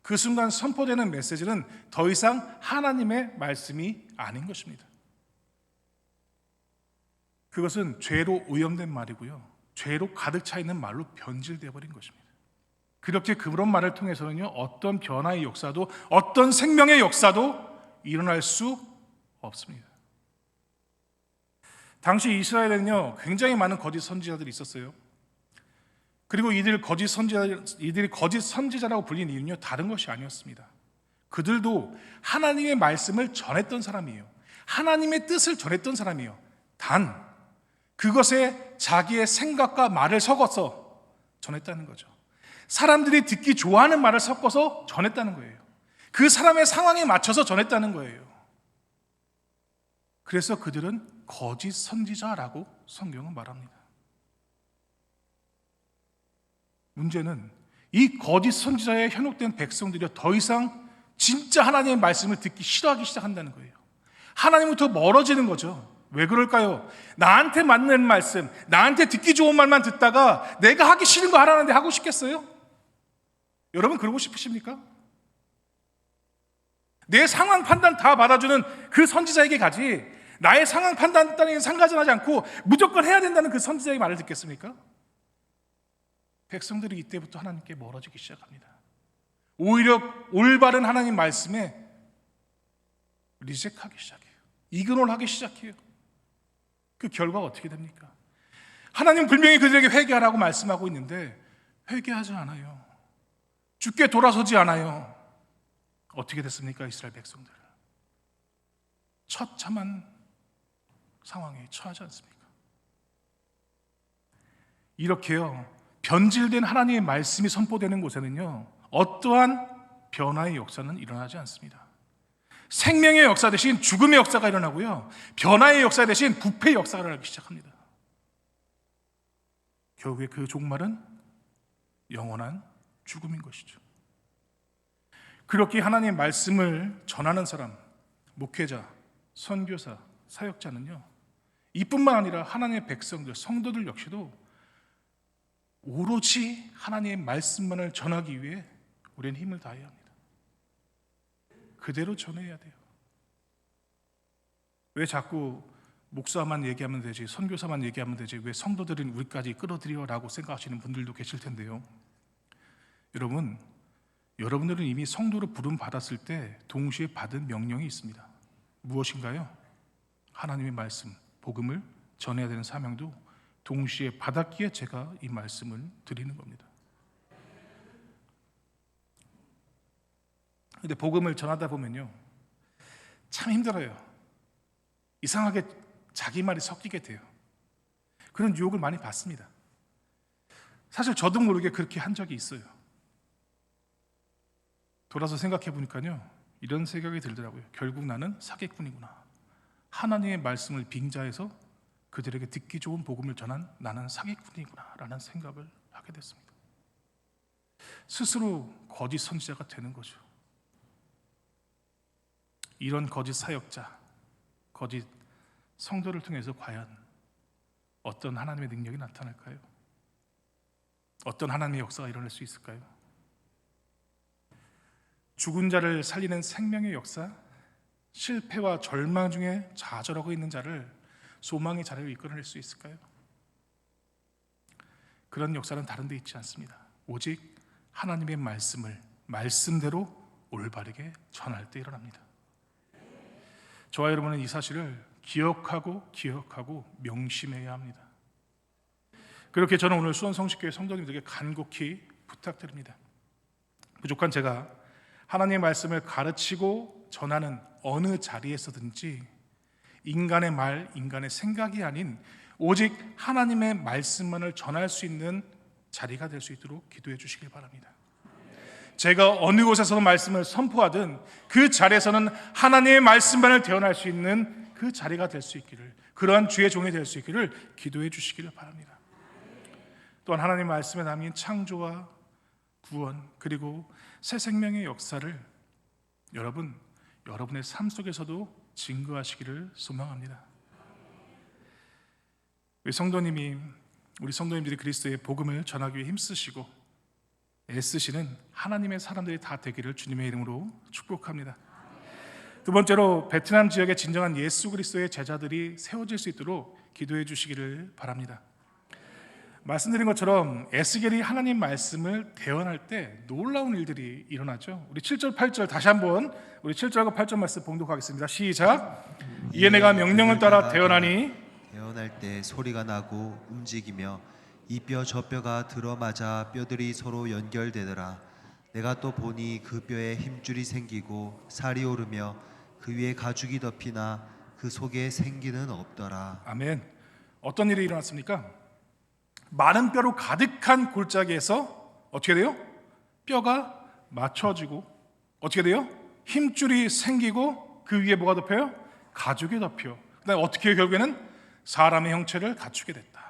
그 순간 선포되는 메시지는 더 이상 하나님의 말씀이 아닌 것입니다. 그것은 죄로 오염된 말이고요, 죄로 가득 차 있는 말로 변질되어 버린 것입니다. 그렇게 그런 말을 통해서는요, 어떤 변화의 역사도, 어떤 생명의 역사도 일어날 수 없습니다. 당시 이스라엘에는요, 굉장히 많은 거짓 선지자들이 있었어요. 그리고 이들이 거짓 선지자라고 불린 이유는요, 다른 것이 아니었습니다. 그들도 하나님의 말씀을 전했던 사람이에요. 하나님의 뜻을 전했던 사람이에요. 단 그것에 자기의 생각과 말을 섞어서 전했다는 거죠. 사람들이 듣기 좋아하는 말을 섞어서 전했다는 거예요. 그 사람의 상황에 맞춰서 전했다는 거예요. 그래서 그들은 거짓 선지자라고 성경은 말합니다. 문제는 이 거짓 선지자에 현혹된 백성들이 더 이상 진짜 하나님의 말씀을 듣기 싫어하기 시작한다는 거예요. 하나님부터 멀어지는 거죠. 왜 그럴까요? 나한테 맞는 말씀, 나한테 듣기 좋은 말만 듣다가 내가 하기 싫은 거 하라는데 하고 싶겠어요? 여러분 그러고 싶으십니까? 내 상황 판단 다 받아주는 그 선지자에게 가지, 나의 상황 판단에 상관하지 않고 무조건 해야 된다는 그 선지자의 말을 듣겠습니까? 백성들이 이때부터 하나님께 멀어지기 시작합니다. 오히려 올바른 하나님 말씀에 리젝하기 시작해요. 이그노하기 시작해요. 그 결과가 어떻게 됩니까? 하나님 분명히 그들에게 회개하라고 말씀하고 있는데 회개하지 않아요. 주께 돌아서지 않아요. 어떻게 됐습니까? 이스라엘 백성들 처참한 상황에 처하지 않습니까? 이렇게요, 변질된 하나님의 말씀이 선포되는 곳에는요, 어떠한 변화의 역사는 일어나지 않습니다. 생명의 역사 대신 죽음의 역사가 일어나고요, 변화의 역사 대신 부패의 역사가 일어나기 시작합니다. 결국에 그 종말은 영원한 죽음인 것이죠. 그렇게 하나님의 말씀을 전하는 사람, 목회자, 선교사, 사역자는요, 이뿐만 아니라 하나님의 백성들, 성도들 역시도 오로지 하나님의 말씀만을 전하기 위해 우리는 힘을 다해야 합니다. 그대로 전해야 돼요. 왜 자꾸 목사만 얘기하면 되지, 선교사만 얘기하면 되지, 왜 성도들은 우리까지 끌어들여라고 생각하시는 분들도 계실 텐데요. 여러분들은 이미 성도로 부름 받았을 때 동시에 받은 명령이 있습니다. 무엇인가요? 하나님의 말씀, 복음을 전해야 되는 사명도 동시에 받았기에 제가 이 말씀을 드리는 겁니다. 근데 복음을 전하다 보면요, 참 힘들어요. 이상하게 자기 말이 섞이게 돼요. 그런 유혹을 많이 받습니다. 사실 저도 모르게 그렇게 한 적이 있어요. 돌아서 생각해 보니까요, 이런 생각이 들더라고요. 결국 나는 사기꾼이구나. 하나님의 말씀을 빙자해서 그들에게 듣기 좋은 복음을 전한 나는 사기꾼이구나 라는 생각을 하게 됐습니다. 스스로 거짓 선지자가 되는 거죠. 이런 거짓 사역자, 거짓 성도를 통해서 과연 어떤 하나님의 능력이 나타날까요? 어떤 하나님의 역사가 일어날 수 있을까요? 죽은 자를 살리는 생명의 역사, 실패와 절망 중에 좌절하고 있는 자를 소망의 자리로 이끌어낼 수 있을까요? 그런 역사는 다른 데 있지 않습니다. 오직 하나님의 말씀을 말씀대로 올바르게 전할 때 일어납니다. 저와 여러분은 이 사실을 기억하고 명심해야 합니다. 그렇게 저는 오늘 수원성식교회 성도님들에게 간곡히 부탁드립니다. 부족한 제가 하나님의 말씀을 가르치고 전하는 어느 자리에서든지 인간의 말, 인간의 생각이 아닌 오직 하나님의 말씀만을 전할 수 있는 자리가 될 수 있도록 기도해 주시길 바랍니다. 제가 어느 곳에서 말씀을 선포하든 그 자리에서는 하나님의 말씀만을 대언할 수 있는 그 자리가 될 수 있기를, 그러한 주의 종이 될 수 있기를 기도해 주시기를 바랍니다. 또한 하나님의 말씀에 담긴 창조와 구원 그리고 새 생명의 역사를 여러분의 삶 속에서도 증거하시기를 소망합니다. 우리 성도님들이 그리스도의 복음을 전하기 위해 힘쓰시고 애쓰시는 하나님의 사람들이 다 되기를 주님의 이름으로 축복합니다. 두 번째로 베트남 지역의 진정한 예수 그리스도의 제자들이 세워질 수 있도록 기도해 주시기를 바랍니다. 말씀드린 것처럼 에스겔이 하나님 말씀을 대언할 때 놀라운 일들이 일어나죠. 우리 7절 8절 다시 한번 우리 7절과 8절 말씀 봉독하겠습니다. 시작. 이에 내가 명령을 따라 대언하니 대언할 때 소리가 나고 움직이며 이 뼈 저 뼈가 들어맞아 뼈들이 서로 연결되더라. 내가 또 보니 그 뼈에 힘줄이 생기고 살이 오르며 그 위에 가죽이 덮이나 그 속에 생기는 없더라. 아멘. 어떤 일이 일어났습니까? 마른 뼈로 가득한 골짜기에서 어떻게 돼요? 뼈가 맞춰지고 어떻게 돼요? 힘줄이 생기고 그 위에 뭐가 덮여요? 가죽이 덮여. 그다음에 어떻게 해요? 결국에는 사람의 형체를 갖추게 됐다.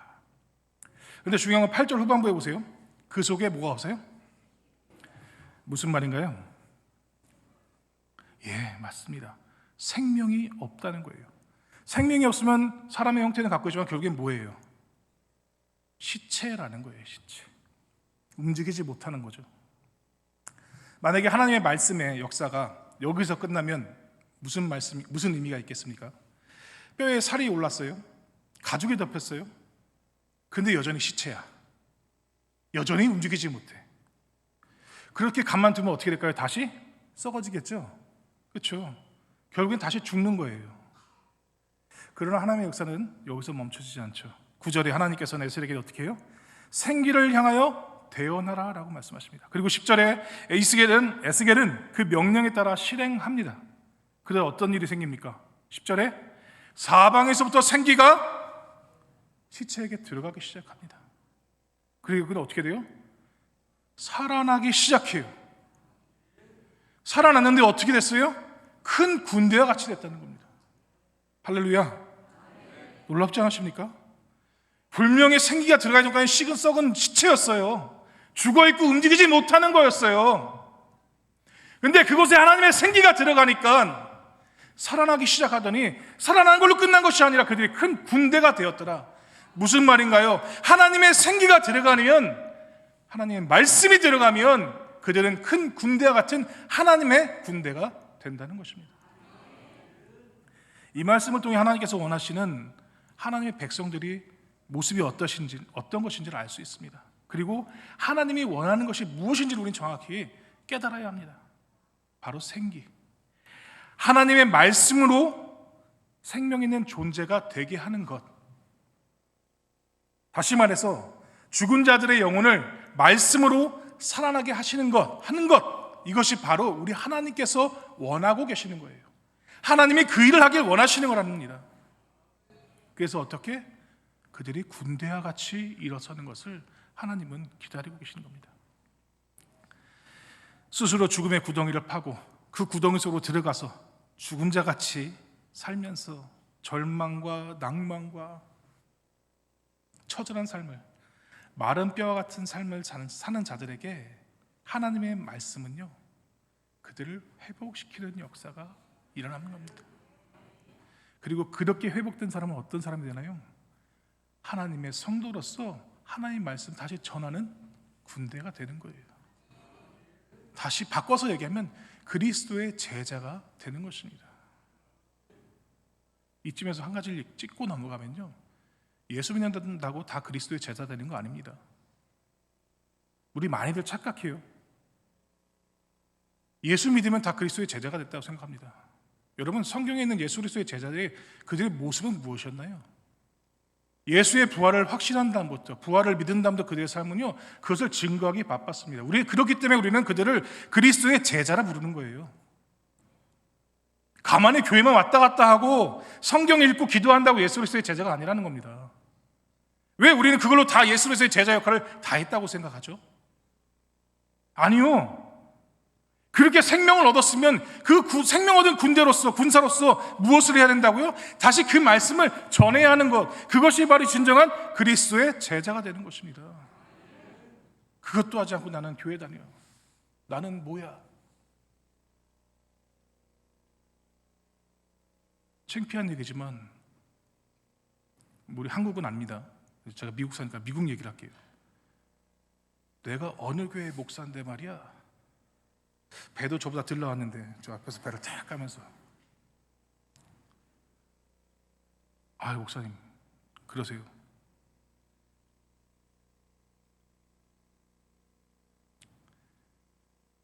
그런데 중요한 건 8절 후반부에 보세요. 그 속에 뭐가 없어요? 무슨 말인가요? 예, 맞습니다. 생명이 없다는 거예요. 생명이 없으면 사람의 형태는 갖고 있지만 결국엔 뭐예요? 시체라는 거예요. 시체. 움직이지 못하는 거죠. 만약에 하나님의 말씀의 역사가 여기서 끝나면 무슨 의미가 있겠습니까? 뼈에 살이 올랐어요. 가죽이 덮였어요. 근데 여전히 시체야. 여전히 움직이지 못해. 그렇게 가만두면 어떻게 될까요? 다시 썩어지겠죠. 그렇죠? 결국엔 다시 죽는 거예요. 그러나 하나님의 역사는 여기서 멈춰지지 않죠. 9절에 하나님께서는 에스겔에게 어떻게 해요? 생기를 향하여 대언하라 라고 말씀하십니다. 그리고 10절에 에스겔은 그 명령에 따라 실행합니다. 그래서 어떤 일이 생깁니까? 10절에 사방에서부터 생기가 시체에게 들어가기 시작합니다. 그리고 그는 어떻게 돼요? 살아나기 시작해요. 살아났는데 어떻게 됐어요? 큰 군대와 같이 됐다는 겁니다. 할렐루야. 놀랍지 않으십니까? 분명히 생기가 들어가기 전까지 식은 썩은 시체였어요. 죽어있고 움직이지 못하는 거였어요. 근데 그곳에 하나님의 생기가 들어가니까 살아나기 시작하더니 살아나는 걸로 끝난 것이 아니라 그들이 큰 군대가 되었더라. 무슨 말인가요? 하나님의 생기가 들어가면, 하나님의 말씀이 들어가면 그들은 큰 군대와 같은 하나님의 군대가 된다는 것입니다. 이 말씀을 통해 하나님께서 원하시는 하나님의 백성들이 모습이 어떤 것인지를 알 수 있습니다. 그리고 하나님이 원하는 것이 무엇인지를 우리는 정확히 깨달아야 합니다. 바로 생기. 하나님의 말씀으로 생명 있는 존재가 되게 하는 것. 다시 말해서 죽은 자들의 영혼을 말씀으로 살아나게 하시는 것, 하는 것. 이것이 바로 우리 하나님께서 원하고 계시는 거예요. 하나님이 그 일을 하길 원하시는 거랍니다. 그래서 어떻게? 그들이 군대와 같이 일어서는 것을 하나님은 기다리고 계시는 겁니다. 스스로 죽음의 구덩이를 파고 그 구덩이 속으로 들어가서 죽은 자같이 살면서 절망과 낭만과 처절한 삶을, 마른 뼈와 같은 삶을 사는 자들에게 하나님의 말씀은요, 그들을 회복시키는 역사가 일어나는 겁니다. 그리고 그렇게 회복된 사람은 어떤 사람이 되나요? 하나님의 성도로서 하나님의 말씀 다시 전하는 군대가 되는 거예요. 다시 바꿔서 얘기하면 그리스도의 제자가 되는 것입니다. 이쯤에서 한 가지를 짚고 넘어가면요, 예수 믿는다고 다 그리스도의 제자 되는 거 아닙니다. 우리 많이들 착각해요. 예수 믿으면 다 그리스도의 제자가 됐다고 생각합니다. 여러분, 성경에 있는 예수 그리스도의 제자들의 그들의 모습은 무엇이었나요? 예수의 부활을 확신한 다음부터, 부활을 믿은 다음부터 그들의 삶은요, 그것을 증거하기 바빴습니다. 그렇기 때문에 우리는 그들을 그리스도의 제자라 부르는 거예요. 가만히 교회만 왔다 갔다 하고 성경 읽고 기도한다고 예수 그리스도의 제자가 아니라는 겁니다. 왜 우리는 그걸로 다 예수 그리스도의 제자 역할을 다 했다고 생각하죠? 아니요. 그렇게 생명을 얻었으면 그 생명 얻은 군사로서 무엇을 해야 된다고요? 다시 그 말씀을 전해야 하는 것, 그것이 바로 진정한 그리스도의 제자가 되는 것입니다. 그것도 하지 않고 나는 교회 다녀. 나는 뭐야? 창피한 얘기지만 우리 한국은 압니다. 제가 미국 사니까 미국 얘기를 할게요. 내가 어느 교회 목사인데 말이야, 배도 저보다 덜 나왔는데 저 앞에서 배를 탁 까면서, 아유 목사님 그러세요.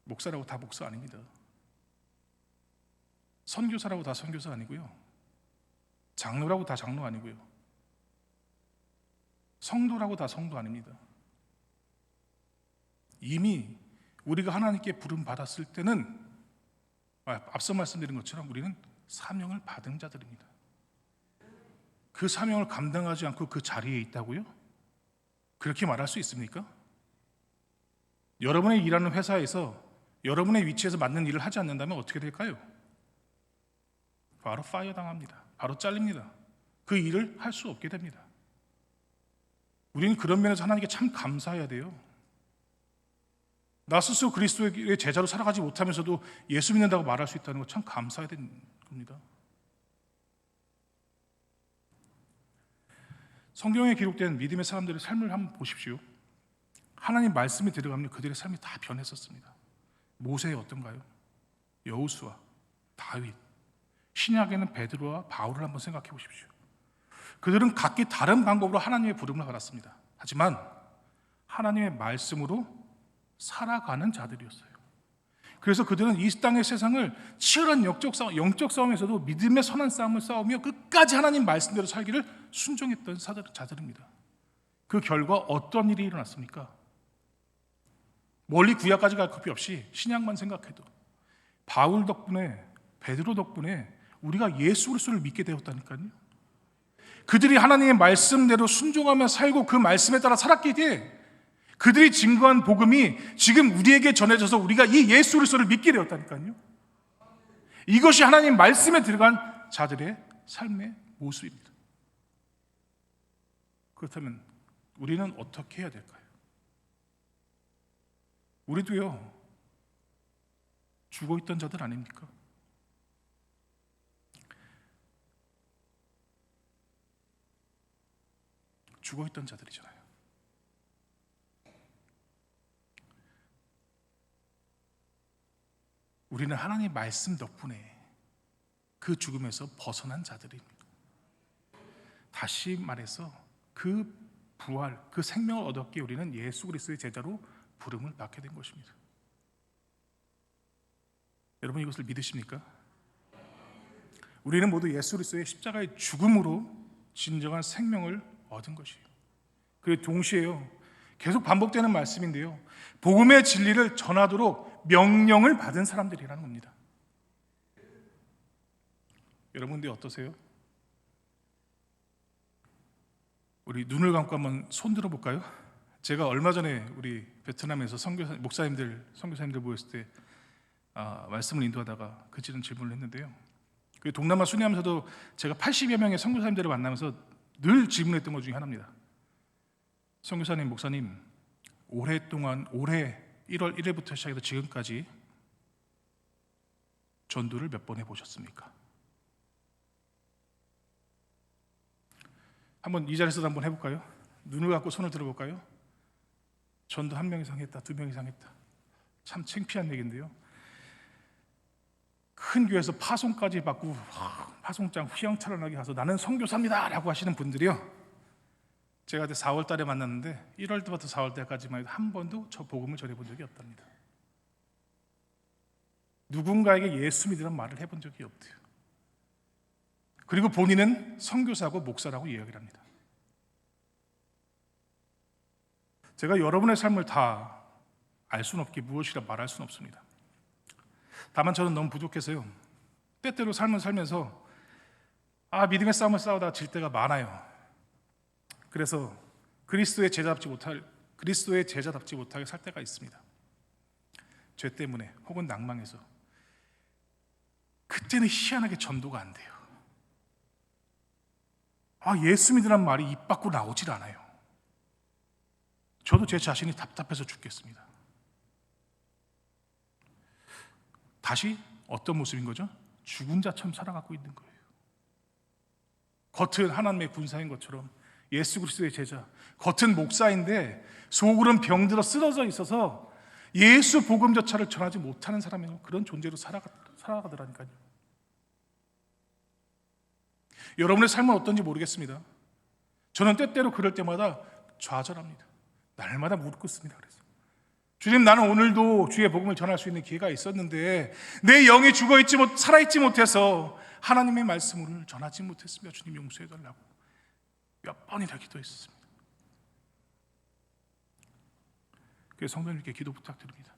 목사라고 다 목사 아닙니다. 선교사라고 다 선교사 아니고요, 장로라고 다 장로 아니고요, 성도라고 다 성도 아닙니다. 이미 우리가 하나님께 부름 받았을 때는 앞서 말씀드린 것처럼 우리는 사명을 받은 자들입니다. 그 사명을 감당하지 않고 그 자리에 있다고요? 그렇게 말할 수 있습니까? 여러분의 일하는 회사에서 여러분의 위치에서 맞는 일을 하지 않는다면 어떻게 될까요? 바로 파이어 당합니다. 바로 잘립니다. 그 일을 할 수 없게 됩니다. 우리는 그런 면에서 하나님께 참 감사해야 돼요. 나 스스로 그리스도의 제자로 살아가지 못하면서도 예수 믿는다고 말할 수 있다는 거 참 감사해야 되는 겁니다. 성경에 기록된 믿음의 사람들의 삶을 한번 보십시오. 하나님 말씀이 들어가면 그들의 삶이 다 변했었습니다. 모세 어떤가요? 여호수아, 다윗, 신약에는 베드로와 바울을 한번 생각해 보십시오. 그들은 각기 다른 방법으로 하나님의 부름을 받았습니다. 하지만 하나님의 말씀으로 살아가는 자들이었어요. 그래서 그들은 이 땅의 세상을 치열한 영적 싸움에서도 믿음의 선한 싸움을 싸우며 끝까지 하나님 말씀대로 살기를 순종했던 자들입니다. 그 결과 어떤 일이 일어났습니까? 멀리 구약까지 갈 급이 없이 신약만 생각해도 바울 덕분에, 베드로 덕분에 우리가 예수 그리스도를 믿게 되었다니까요. 그들이 하나님의 말씀대로 순종하며 살고 그 말씀에 따라 살았기에 그들이 증거한 복음이 지금 우리에게 전해져서 우리가 이 예수 그리스도를 믿게 되었다니까요. 이것이 하나님 말씀에 들어간 자들의 삶의 모습입니다. 그렇다면 우리는 어떻게 해야 될까요? 우리도요, 죽어있던 자들 아닙니까? 죽어있던 자들이잖아요. 우리는 하나님의 말씀 덕분에 그 죽음에서 벗어난 자들입니다. 다시 말해서 그 부활, 그 생명을 얻었기에 우리는 예수 그리스도의 제자로 부름을 받게 된 것입니다. 여러분 이것을 믿으십니까? 우리는 모두 예수 그리스도의 십자가의 죽음으로 진정한 생명을 얻은 것이에요. 그리고 동시에요, 계속 반복되는 말씀인데요, 복음의 진리를 전하도록 명령을 받은 사람들이라는 겁니다. 여러분들 어떠세요? 우리 눈을 감고 한번 손 들어볼까요? 제가 얼마 전에 우리 베트남에서 선교사님들 모였을 때 말씀을 인도하다가 그치는 질문을 했는데요, 그 동남아 순회하면서도 제가 80여 명의 선교사님들을 만나면서 늘 질문했던 것 중에 하나입니다. 선교사님, 목사님, 올해 1월 1일부터 시작해서 지금까지 전도를 몇 번 해보셨습니까? 한번 이 자리에서도 한번 해볼까요? 눈을 감고 손을 들어볼까요? 전도 1명 이상 했다, 2명 이상 했다. 참 창피한 얘기인데요, 큰 교회에서 파송까지 받고 파송장 휘황찬란하게 가서 나는 선교사입니다 라고 하시는 분들이요, 제가 그때 4월 달에 만났는데 1월 때부터 4월 때까지만 해도 한 번도 저 복음을 전해본 적이 없답니다. 누군가에게 예수 믿으라는 말을 해본 적이 없대요. 그리고 본인은 선교사고 목사라고 이야기를 합니다. 제가 여러분의 삶을 다 알 수는 없기에 무엇이라 말할 수는 없습니다. 다만 저는 너무 부족해서요, 때때로 삶을 살면서 믿음의 싸움을 싸우다가 질 때가 많아요. 그래서 그리스도의 제자답지 못하게 살 때가 있습니다. 죄 때문에 혹은 낭망해서. 그때는 희한하게 전도가 안 돼요. 예수 믿으란 말이 입 밖으로 나오질 않아요. 저도 제 자신이 답답해서 죽겠습니다. 다시 어떤 모습인 거죠? 죽은 자처럼 살아가고 있는 거예요. 겉은 하나님의 군사인 것처럼 예수 그리스도의 제자, 겉은 목사인데 속으로는 병들어 쓰러져 있어서 예수 복음조차를 전하지 못하는 사람이 그런 존재로 살아가더라니까요. 여러분의 삶은 어떤지 모르겠습니다. 저는 때때로 그럴 때마다 좌절합니다. 날마다 무릎 꿇습니다. 그래서 주님, 나는 오늘도 주의 복음을 전할 수 있는 기회가 있었는데 내 영이 살아있지 못해서 하나님의 말씀을 전하지 못했습니다. 주님 용서해달라고 몇 번이나 기도했습니다. 그래서 성도님께 기도 부탁드립니다.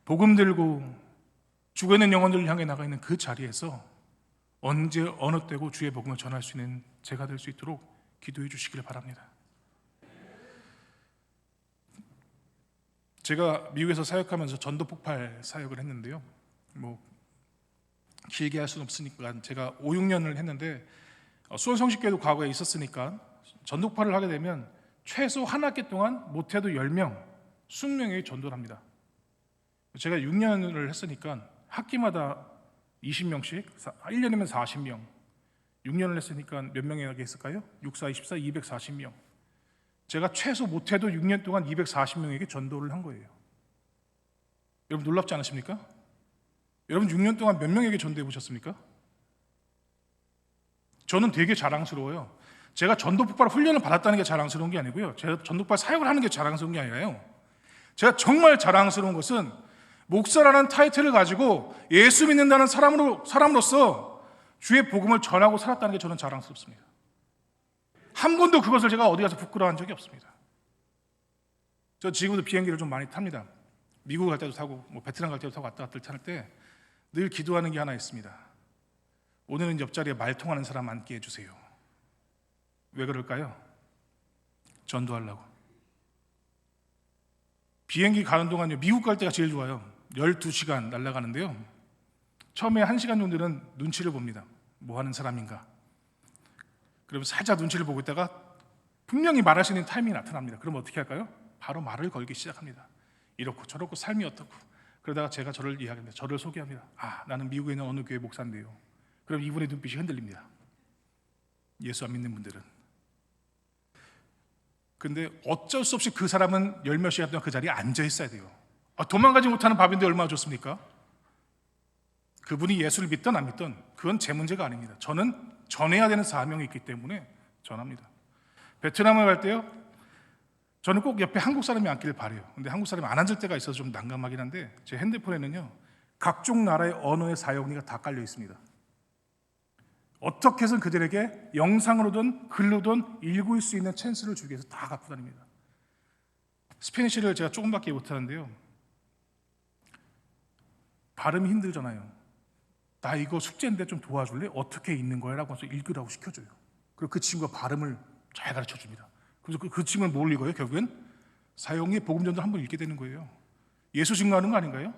복음 들고 죽어있는 영혼들을 향해 나가 있는 그 자리에서 언제 어느 때고 주의 복음을 전할 수 있는 제가 될 수 있도록 기도해 주시기를 바랍니다. 제가 미국에서 사역하면서 전도 폭발 사역을 했는데요, 길게 할 수는 없으니까 제가 5, 6년을 했는데 수원성식교회도 과거에 있었으니까 전도 폭발을 하게 되면 최소 한 학기 동안 못해도 10명, 20명에게 전도를 합니다. 제가 6년을 했으니까 학기마다 20명씩, 1년이면 40명, 6년을 했으니까 몇 명에게 했을까요? 6, 4, 24, 240명. 제가 최소 못해도 6년 동안 240명에게 전도를 한 거예요. 여러분 놀랍지 않으십니까? 여러분 6년 동안 몇 명에게 전도해 보셨습니까? 저는 되게 자랑스러워요. 제가 전도 폭발 훈련을 받았다는 게 자랑스러운 게 아니고요, 제가 전도 폭발 사역을 하는 게 자랑스러운 게 아니라요, 제가 정말 자랑스러운 것은 목사라는 타이틀을 가지고 예수 믿는다는 사람으로서 주의 복음을 전하고 살았다는 게 저는 자랑스럽습니다. 한 번도 그것을 제가 어디 가서 부끄러워한 적이 없습니다. 저 지금도 비행기를 좀 많이 탑니다. 미국 갈 때도 타고 베트남 갈 때도 타고 왔다 갔다 탈 때 늘 기도하는 게 하나 있습니다. 오늘은 옆자리에 말 통하는 사람 앉게 해주세요. 왜 그럴까요? 전도하려고. 비행기 가는 동안요, 미국 갈 때가 제일 좋아요. 12시간 날아가는데요, 처음에 1시간 정도는 눈치를 봅니다. 뭐 하는 사람인가. 그러면 살짝 눈치를 보고 있다가 분명히 말할 수 있는 타이밍이 나타납니다. 그럼 어떻게 할까요? 바로 말을 걸기 시작합니다. 이렇고 저렇고 삶이 어떻고. 그러다가 제가 저를 이야기합니다. 저를 소개합니다. 나는 미국에 있는 어느 교회 목사인데요. 그럼 이분의 눈빛이 흔들립니다. 예수 안 믿는 분들은. 근데 어쩔 수 없이 그 사람은 열 몇 시간 동안 그 자리에 앉아 있어야 돼요. 도망가지 못하는 밥인데 얼마나 좋습니까? 그분이 예수를 믿든 안 믿든 그건 제 문제가 아닙니다. 저는 전해야 되는 사명이 있기 때문에 전합니다. 베트남을 갈 때요, 저는 꼭 옆에 한국 사람이 앉기를 바래요. 근데 한국 사람이 안 앉을 때가 있어서 좀 난감하긴 한데 제 핸드폰에는요 각종 나라의 언어의 사용리가 다 깔려 있습니다. 어떻게 해서 그들에게 영상으로든 글로든 읽을 수 있는 찬스를 주기 위해서 다 갖고 다닙니다. 스페니쉬를 제가 조금밖에 못하는데요, 발음이 힘들잖아요. 나 이거 숙제인데 좀 도와줄래? 어떻게 읽는 거야? 라고 해서 읽으라고 시켜줘요. 그리고 그 친구가 발음을 잘 가르쳐줍니다. 그래서 그 친구는 뭘 읽어요? 결국엔 사형리의 복음 전도를 한번 읽게 되는 거예요. 예수 증거하는 거 아닌가요?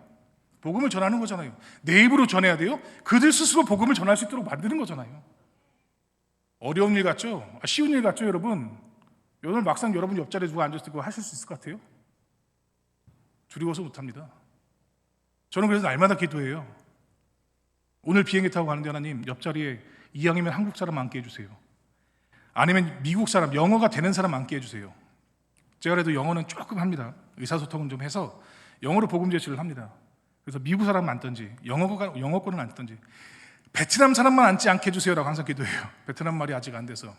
복음을 전하는 거잖아요. 내 입으로 전해야 돼요? 그들 스스로 복음을 전할 수 있도록 만드는 거잖아요. 어려운 일 같죠? 쉬운 일 같죠, 여러분? 오늘 막상 여러분 옆자리에 누가 앉았을 때 그거 하실 수 있을 것 같아요? 두려워서 못합니다. 저는 그래서 날마다 기도해요. 오늘 비행기 타고 가는데 하나님, 옆자리에 이왕이면 한국 사람 앉게 해주세요. 아니면 미국 사람, 영어가 되는 사람 앉게 해주세요. 제가 그래도 영어는 조금 합니다. 의사소통은 좀 해서 영어로 복음 제시를 합니다. 그래서 미국 사람 앉든지 영어권을 앉든지 베트남 사람만 앉지 않게 해주세요라고 항상 기도해요. 베트남 말이 아직 안 돼서.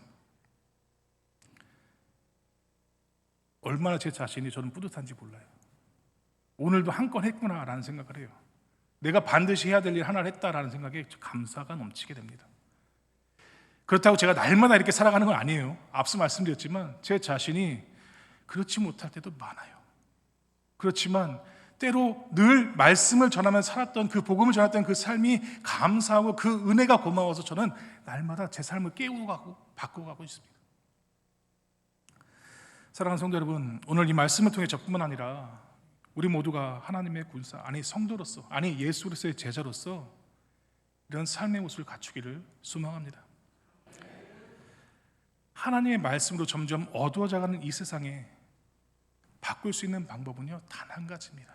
얼마나 제 자신이 저는 뿌듯한지 몰라요. 오늘도 한 건 했구나라는 생각을 해요. 내가 반드시 해야 될 일 하나를 했다라는 생각에 감사가 넘치게 됩니다. 그렇다고 제가 날마다 이렇게 살아가는 건 아니에요. 앞서 말씀드렸지만 제 자신이 그렇지 못할 때도 많아요. 그렇지만 때로 늘 말씀을 전하면서 살았던 그 복음을 전했던 그 삶이 감사하고 그 은혜가 고마워서 저는 날마다 제 삶을 깨우고 가고 바꿔가고 있습니다. 사랑하는 성도 여러분, 오늘 이 말씀을 통해 저뿐만 아니라 우리 모두가 하나님의 군사, 아니 성도로서, 아니 예수 그리스도의 제자로서 이런 삶의 모습을 갖추기를 소망합니다. 하나님의 말씀으로 점점 어두워져가는 이 세상에 바꿀 수 있는 방법은요 단 한 가지입니다.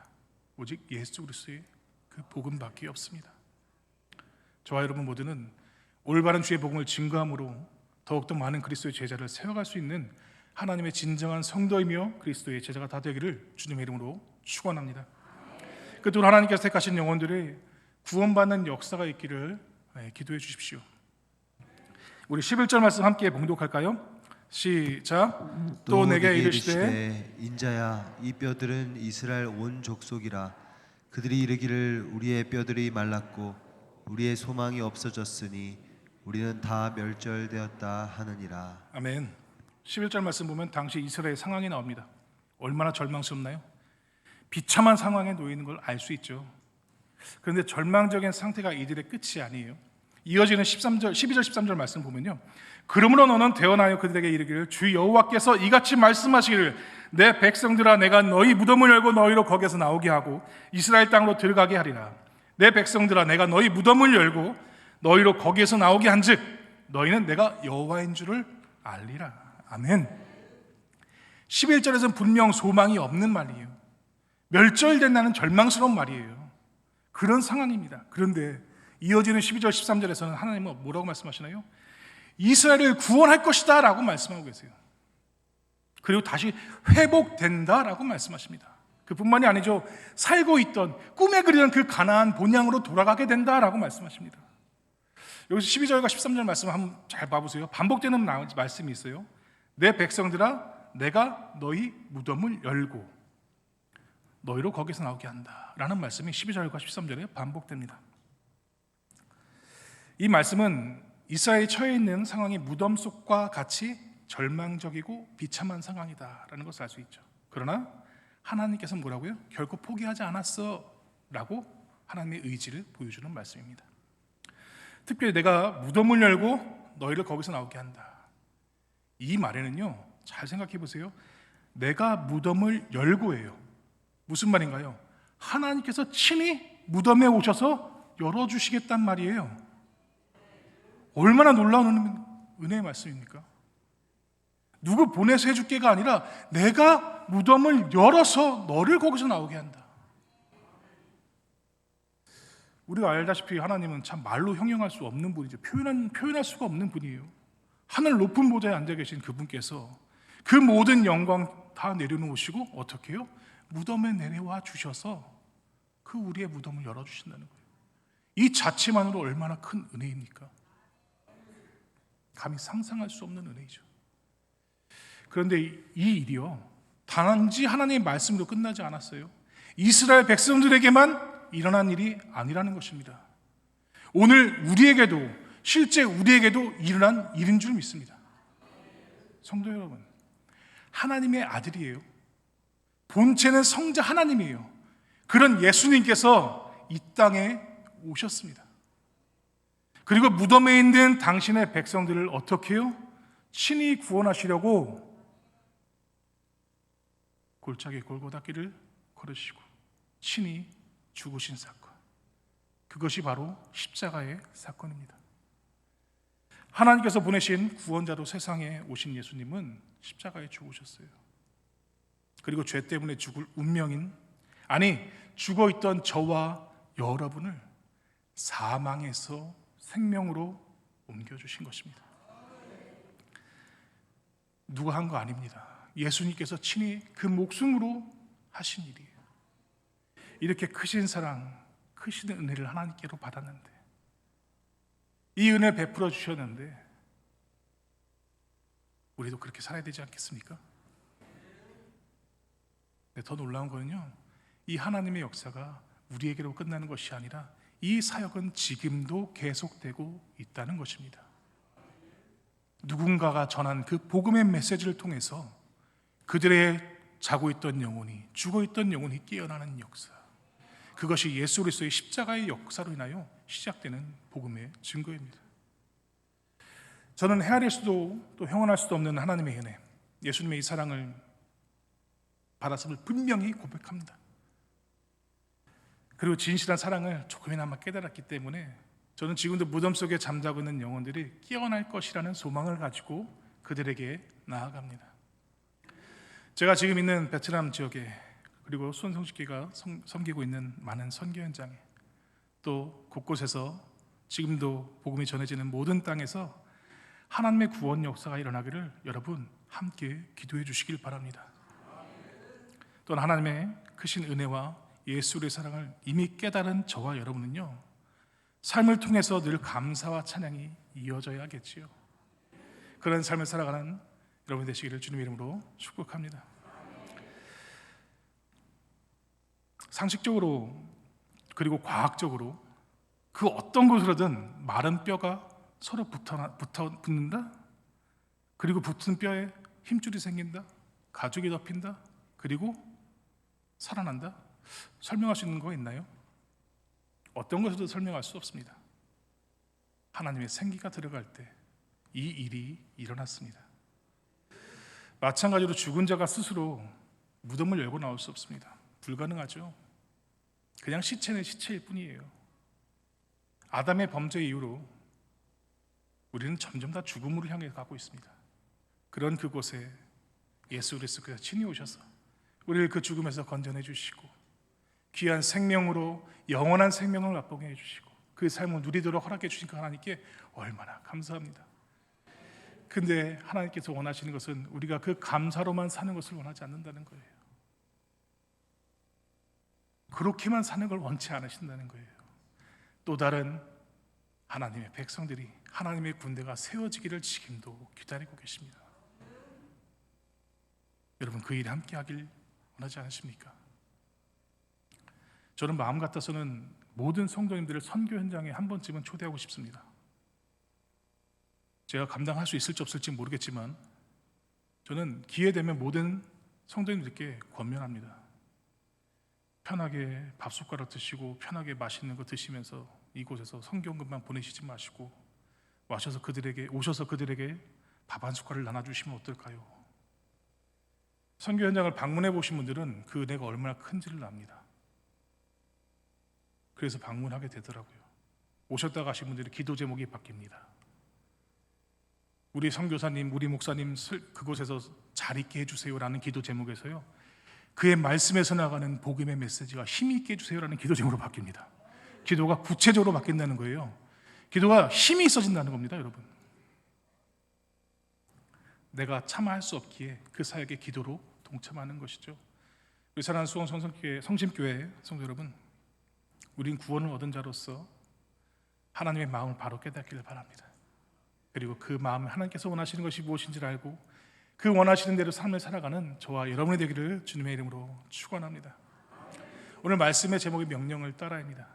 오직 예수 그리스도의 그 복음밖에 없습니다. 저와 여러분 모두는 올바른 주의 복음을 증거함으로 더욱더 많은 그리스도의 제자를 세워갈 수 있는 하나님의 진정한 성도이며 그리스도의 제자가 다 되기를 주님의 이름으로 축원합니다. 끝으로 하나님께서 택하신 영혼들의 구원받는 역사가 있기를 기도해 주십시오. 우리 11절 말씀 함께 봉독할까요? 시작. 또 내게 이르시되 인자야 이 뼈들은 이스라엘 온 족속이라. 그들이 이르기를 우리의 뼈들이 말랐고 우리의 소망이 없어졌으니 우리는 다 멸절되었다 하느니라. 아멘. 11절 말씀 보면 당시 이스라엘 상황이 나옵니다. 얼마나 절망스럽나요? 비참한 상황에 놓여 있는 걸 알 수 있죠. 그런데 절망적인 상태가 이들의 끝이 아니에요. 이어지는 12절 13절 말씀 보면요, 그러므로 너는 대언하여 그들에게 이르기를 주 여호와께서 이같이 말씀하시기를 내 백성들아 내가 너희 무덤을 열고 너희로 거기에서 나오게 하고 이스라엘 땅으로 들어가게 하리라. 내 백성들아 내가 너희 무덤을 열고 너희로 거기에서 나오게 한즉 너희는 내가 여호와인 줄을 알리라. 아멘. 11절에서는 분명 소망이 없는 말이에요. 멸절된다는 절망스러운 말이에요. 그런 상황입니다. 그런데 이어지는 12절 13절에서는 하나님은 뭐라고 말씀하시나요? 이스라엘을 구원할 것이다 라고 말씀하고 계세요. 그리고 다시 회복된다라고 말씀하십니다. 그뿐만이 아니죠. 살고 있던 꿈에 그리던 그 가나안 본향으로 돌아가게 된다라고 말씀하십니다. 여기서 12절과 13절 말씀 한번 잘 봐보세요. 반복되는 말씀이 있어요. 내 백성들아 내가 너희 무덤을 열고 너희로 거기서 나오게 한다 라는 말씀이 12절과 13절에 반복됩니다. 이 말씀은 이스라엘이 처해 있는 상황이 무덤 속과 같이 절망적이고 비참한 상황이다라는 것을 알 수 있죠. 그러나 하나님께서 뭐라고요? 결코 포기하지 않았어 라고 하나님의 의지를 보여주는 말씀입니다. 특별히 내가 무덤을 열고 너희를 거기서 나오게 한다. 이 말에는요, 잘 생각해 보세요. 내가 무덤을 열고예요. 무슨 말인가요? 하나님께서 친히 무덤에 오셔서 열어주시겠단 말이에요. 얼마나 놀라운 은혜의 말씀입니까? 누구 보내서 해줄게가 아니라 내가 무덤을 열어서 너를 거기서 나오게 한다. 우리가 알다시피 하나님은 참 말로 형용할 수 없는 분이죠. 표현할 수가 없는 분이에요. 하늘 높은 보좌에 앉아 계신 그분께서 그 모든 영광 다 내려놓으시고 어떻게 해요? 무덤에 내려와 주셔서 그 우리의 무덤을 열어주신다는 거예요. 이 자체만으로 얼마나 큰 은혜입니까? 감히 상상할 수 없는 은혜이죠. 그런데 이 일이요, 단지 하나님의 말씀으로 끝나지 않았어요. 이스라엘 백성들에게만 일어난 일이 아니라는 것입니다. 오늘 우리에게도, 실제 우리에게도 일어난 일인 줄 믿습니다. 성도 여러분, 하나님의 아들이에요. 본체는 성자 하나님이에요. 그런 예수님께서 이 땅에 오셨습니다. 그리고 무덤에 있는 당신의 백성들을 어떻게 해요? 친히 구원하시려고 골짜기 골고다 길을 걸으시고 친히 죽으신 사건, 그것이 바로 십자가의 사건입니다. 하나님께서 보내신 구원자로 세상에 오신 예수님은 십자가에 죽으셨어요. 그리고 죄 때문에 죽을 운명인, 아니 죽어있던 저와 여러분을 사망에서 생명으로 옮겨주신 것입니다. 누가 한 거 아닙니다. 예수님께서 친히 그 목숨으로 하신 일이에요. 이렇게 크신 사랑, 크신 은혜를 하나님께로 받았는데, 이 은혜를 베풀어 주셨는데 우리도 그렇게 살아야 되지 않겠습니까? 네, 더 놀라운 거는요, 이 하나님의 역사가 우리에게로 끝나는 것이 아니라 이 사역은 지금도 계속되고 있다는 것입니다. 누군가가 전한 그 복음의 메시지를 통해서 그들의 자고 있던 영혼이, 죽어 있던 영혼이 깨어나는 역사, 그것이 예수 그리스도의 십자가의 역사로 인하여 시작되는 복음의 증거입니다. 저는 헤아릴 수도 또 형언할 수도 없는 하나님의 은혜, 예수님의 이 사랑을 받았음을 분명히 고백합니다. 그리고 진실한 사랑을 조금이나마 깨달았기 때문에 저는 지금도 무덤 속에 잠자고 있는 영혼들이 깨어날 것이라는 소망을 가지고 그들에게 나아갑니다. 제가 지금 있는 베트남 지역에, 그리고 손성식기가 섬기고 있는 많은 선교 현장에, 또 곳곳에서 지금도 복음이 전해지는 모든 땅에서 하나님의 구원 역사가 일어나기를 여러분 함께 기도해 주시길 바랍니다. 또한 하나님의 크신 은혜와 예수의 사랑을 이미 깨달은 저와 여러분은요, 삶을 통해서 늘 감사와 찬양이 이어져야겠지요. 그런 삶을 살아가는 여러분 되시기를 주님의 이름으로 축복합니다. 상식적으로 그리고 과학적으로 그 어떤 곳으로든 마른 뼈가 서로 붙는다? 그리고 붙은 뼈에 힘줄이 생긴다? 가죽이 덮인다? 그리고 살아난다? 설명할 수 있는 거 있나요? 어떤 것으로도 설명할 수 없습니다. 하나님의 생기가 들어갈 때 이 일이 일어났습니다. 마찬가지로 죽은 자가 스스로 무덤을 열고 나올 수 없습니다. 불가능하죠. 그냥 시체는 시체일 뿐이에요. 아담의 범죄 이후로 우리는 점점 다 죽음으로 향해 가고 있습니다. 그런 그곳에 예수 그리스도께서 친히 오셔서 우리를 그 죽음에서 건져내 주시고 귀한 생명으로 영원한 생명을 맛보게 해주시고 그 삶을 누리도록 허락해 주신 그 하나님께 얼마나 감사합니다. 근데 하나님께서 원하시는 것은 우리가 그 감사로만 사는 것을 원하지 않는다는 거예요. 그렇게만 사는 걸 원치 않으신다는 거예요. 또 다른 하나님의 백성들이, 하나님의 군대가 세워지기를 지금도 기다리고 계십니다. 여러분 그 일에 함께 하길 원하지 않으십니까? 저는 마음 같아서는 모든 성도님들을 선교 현장에 한 번쯤은 초대하고 싶습니다. 제가 감당할 수 있을지 없을지 모르겠지만 저는 기회 되면 모든 성도님들께 권면합니다. 편하게 밥숟가락 드시고 편하게 맛있는 거 드시면서 이곳에서 성경금만 보내시지 마시고 오셔서 그들에게 밥 한 숟갈을 나눠주시면 어떨까요? 선교 현장을 방문해 보신 분들은 그 은혜가 얼마나 큰지를 압니다. 그래서 방문하게 되더라고요. 오셨다 가신 분들의 기도 제목이 바뀝니다. 우리 선교사님, 우리 목사님 그곳에서 잘 있게 해주세요라는 기도 제목에서요, 그의 말씀에서 나가는 복음의 메시지가 힘이 있게 해주세요라는 기도 제목으로 바뀝니다. 기도가 구체적으로 바뀐다는 거예요. 기도가 힘이 있어진다는 겁니다, 여러분. 내가 차마 할 수 없기에 그 사역의 기도로 동참하는 것이죠. 우리 사랑하는 수원 성심교회 성도 여러분, 우린 구원을 얻은 자로서 하나님의 마음을 바로 깨닫기를 바랍니다. 그리고 그 마음을 하나님께서 원하시는 것이 무엇인지를 알고 그 원하시는 대로 삶을 살아가는 저와 여러분이 되기를 주님의 이름으로 축원합니다. 오늘 말씀의 제목이 명령을 따라입니다.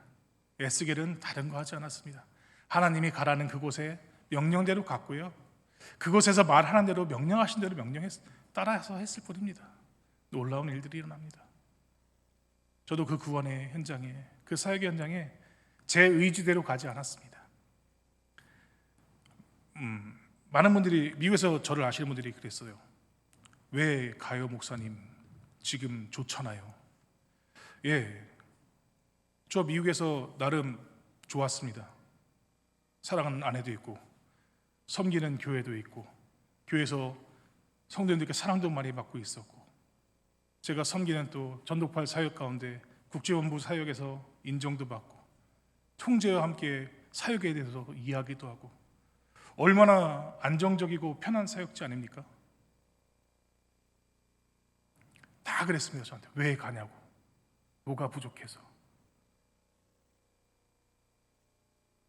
에스겔은 다른 거 하지 않았습니다. 하나님이 가라는 그곳에 명령대로 갔고요, 그곳에서 말하는 대로 명령하신 대로 따라서 했을 뿐입니다. 놀라운 일들이 일어납니다. 저도 그 구원의 현장에, 그 사역의 현장에 제 의지대로 가지 않았습니다. 많은 분들이, 미국에서 저를 아시는 분들이 그랬어요. 왜 가요 목사님? 지금 좋잖아요. 예, 저 미국에서 나름 좋았습니다. 사랑하는 아내도 있고 섬기는 교회도 있고 교회에서 성도님들께 사랑도 많이 받고 있었고, 제가 섬기는 또 전도파 사역 가운데 국제본부 사역에서 인정도 받고 총재와 함께 사역에 대해서 이야기도 하고, 얼마나 안정적이고 편한 사역지 아닙니까? 다 그랬습니다. 저한테 왜 가냐고, 뭐가 부족해서.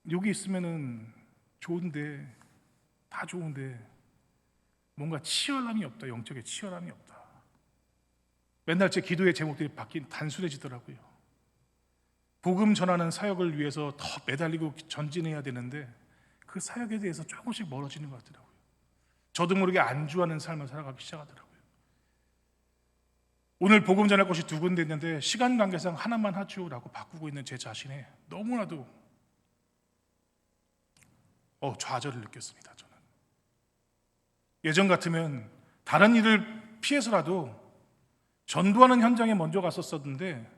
여기 있으면은 좋은데, 다 좋은데 뭔가 치열함이 없다, 영적인 치열함이 없다. 맨날 제 기도의 제목들이 단순해지더라고요. 복음 전하는 사역을 위해서 더 매달리고 전진해야 되는데 그 사역에 대해서 조금씩 멀어지는 것 같더라고요. 저도 모르게 안주하는 삶을 살아가기 시작하더라고요. 오늘 복음 전할 곳이 두 군데 있는데 시간 관계상 하나만 하죠라고 바꾸고 있는 제 자신에 너무나도 좌절을 느꼈습니다. 저는 예전 같으면 다른 일을 피해서라도 전도하는 현장에 먼저 갔었었는데,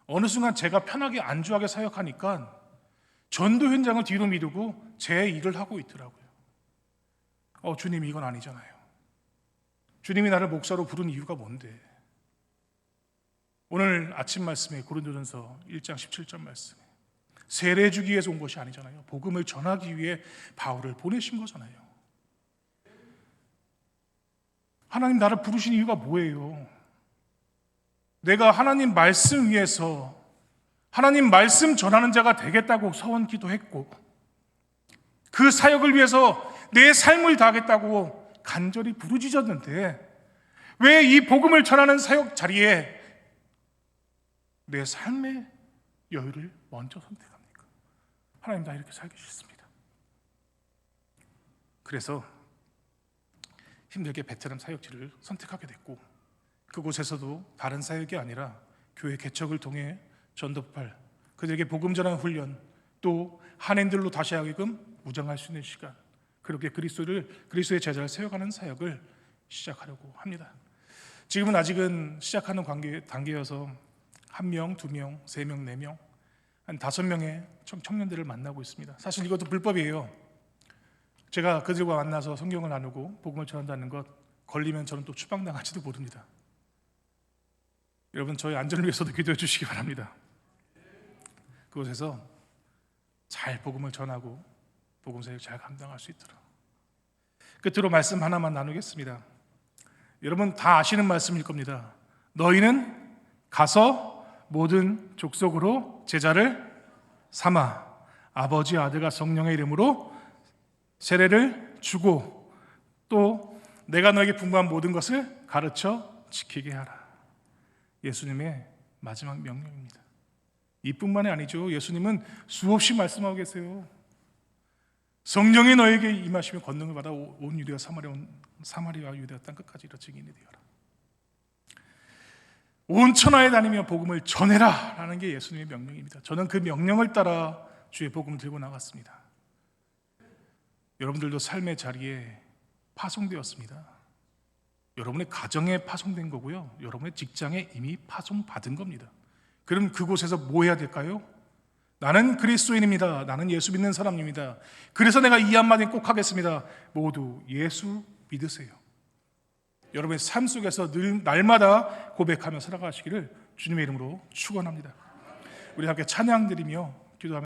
어느 순간 제가 편하게 안주하게 사역하니까 전도 현장을 뒤로 미루고 제 일을 하고 있더라고요. 주님, 이건 아니잖아요. 주님이 나를 목사로 부른 이유가 뭔데? 오늘 아침 말씀에 고린도전서 1장 17절 말씀에 세례 주기 위해서 온 것이 아니잖아요. 복음을 전하기 위해 바울을 보내신 거잖아요. 하나님 나를 부르신 이유가 뭐예요? 내가 하나님 말씀 위해서 하나님 말씀 전하는 자가 되겠다고 서원 기도했고, 그 사역을 위해서 내 삶을 다하겠다고 간절히 부르짖었는데, 왜 이 복음을 전하는 사역 자리에 내 삶의 여유를 먼저 선택합니까? 하나님, 나 이렇게 살기 싫습니다. 그래서 힘들게 베테랑 사역지를 선택하게 됐고, 그곳에서도 다른 사역이 아니라 교회 개척을 통해 전도팔, 그들에게 복음 전하는 훈련, 또 한인들로 다시 하여금 무장할 수 있는 시간, 그렇게 그리스도의 제자를 세워가는 사역을 시작하려고 합니다. 지금은 아직은 시작하는 단계여서 1명, 2명, 3명, 4명, 한 5명의 청년들을 만나고 있습니다. 사실 이것도 불법이에요. 제가 그들과 만나서 성경을 나누고 복음을 전한다는 것, 걸리면 저는 또 추방당할지도 모릅니다. 여러분, 저희 안전을 위해서도 기도해 주시기 바랍니다. 그곳에서 잘 복음을 전하고 복음 사역 잘 감당할 수 있도록. 끝으로 말씀 하나만 나누겠습니다. 여러분 다 아시는 말씀일 겁니다. 너희는 가서 모든 족속으로 제자를 삼아 아버지, 아들과 성령의 이름으로 세례를 주고 또 내가 너에게 분부한 모든 것을 가르쳐 지키게 하라. 예수님의 마지막 명령입니다. 이뿐만이 아니죠. 예수님은 수없이 말씀하고 계세요. 성령이 너에게 임하시면 권능을 받아 온 유대와 사마리아 유대와 땅 끝까지 이르러 증인이 되어라. 온 천하에 다니며 복음을 전해라 라는 게 예수님의 명령입니다. 저는 그 명령을 따라 주의 복음을 들고 나갔습니다. 여러분들도 삶의 자리에 파송되었습니다. 여러분의 가정에 파송된 거고요, 여러분의 직장에 이미 파송받은 겁니다. 그럼 그곳에서 뭐 해야 될까요? 나는 그리스도인입니다. 나는 예수 믿는 사람입니다. 그래서 내가 이 한마디 꼭 하겠습니다. 모두 예수 믿으세요. 여러분의 삶 속에서 늘 날마다 고백하며 살아가시기를 주님의 이름으로 축원합니다. 우리 함께 찬양 드리며 기도하며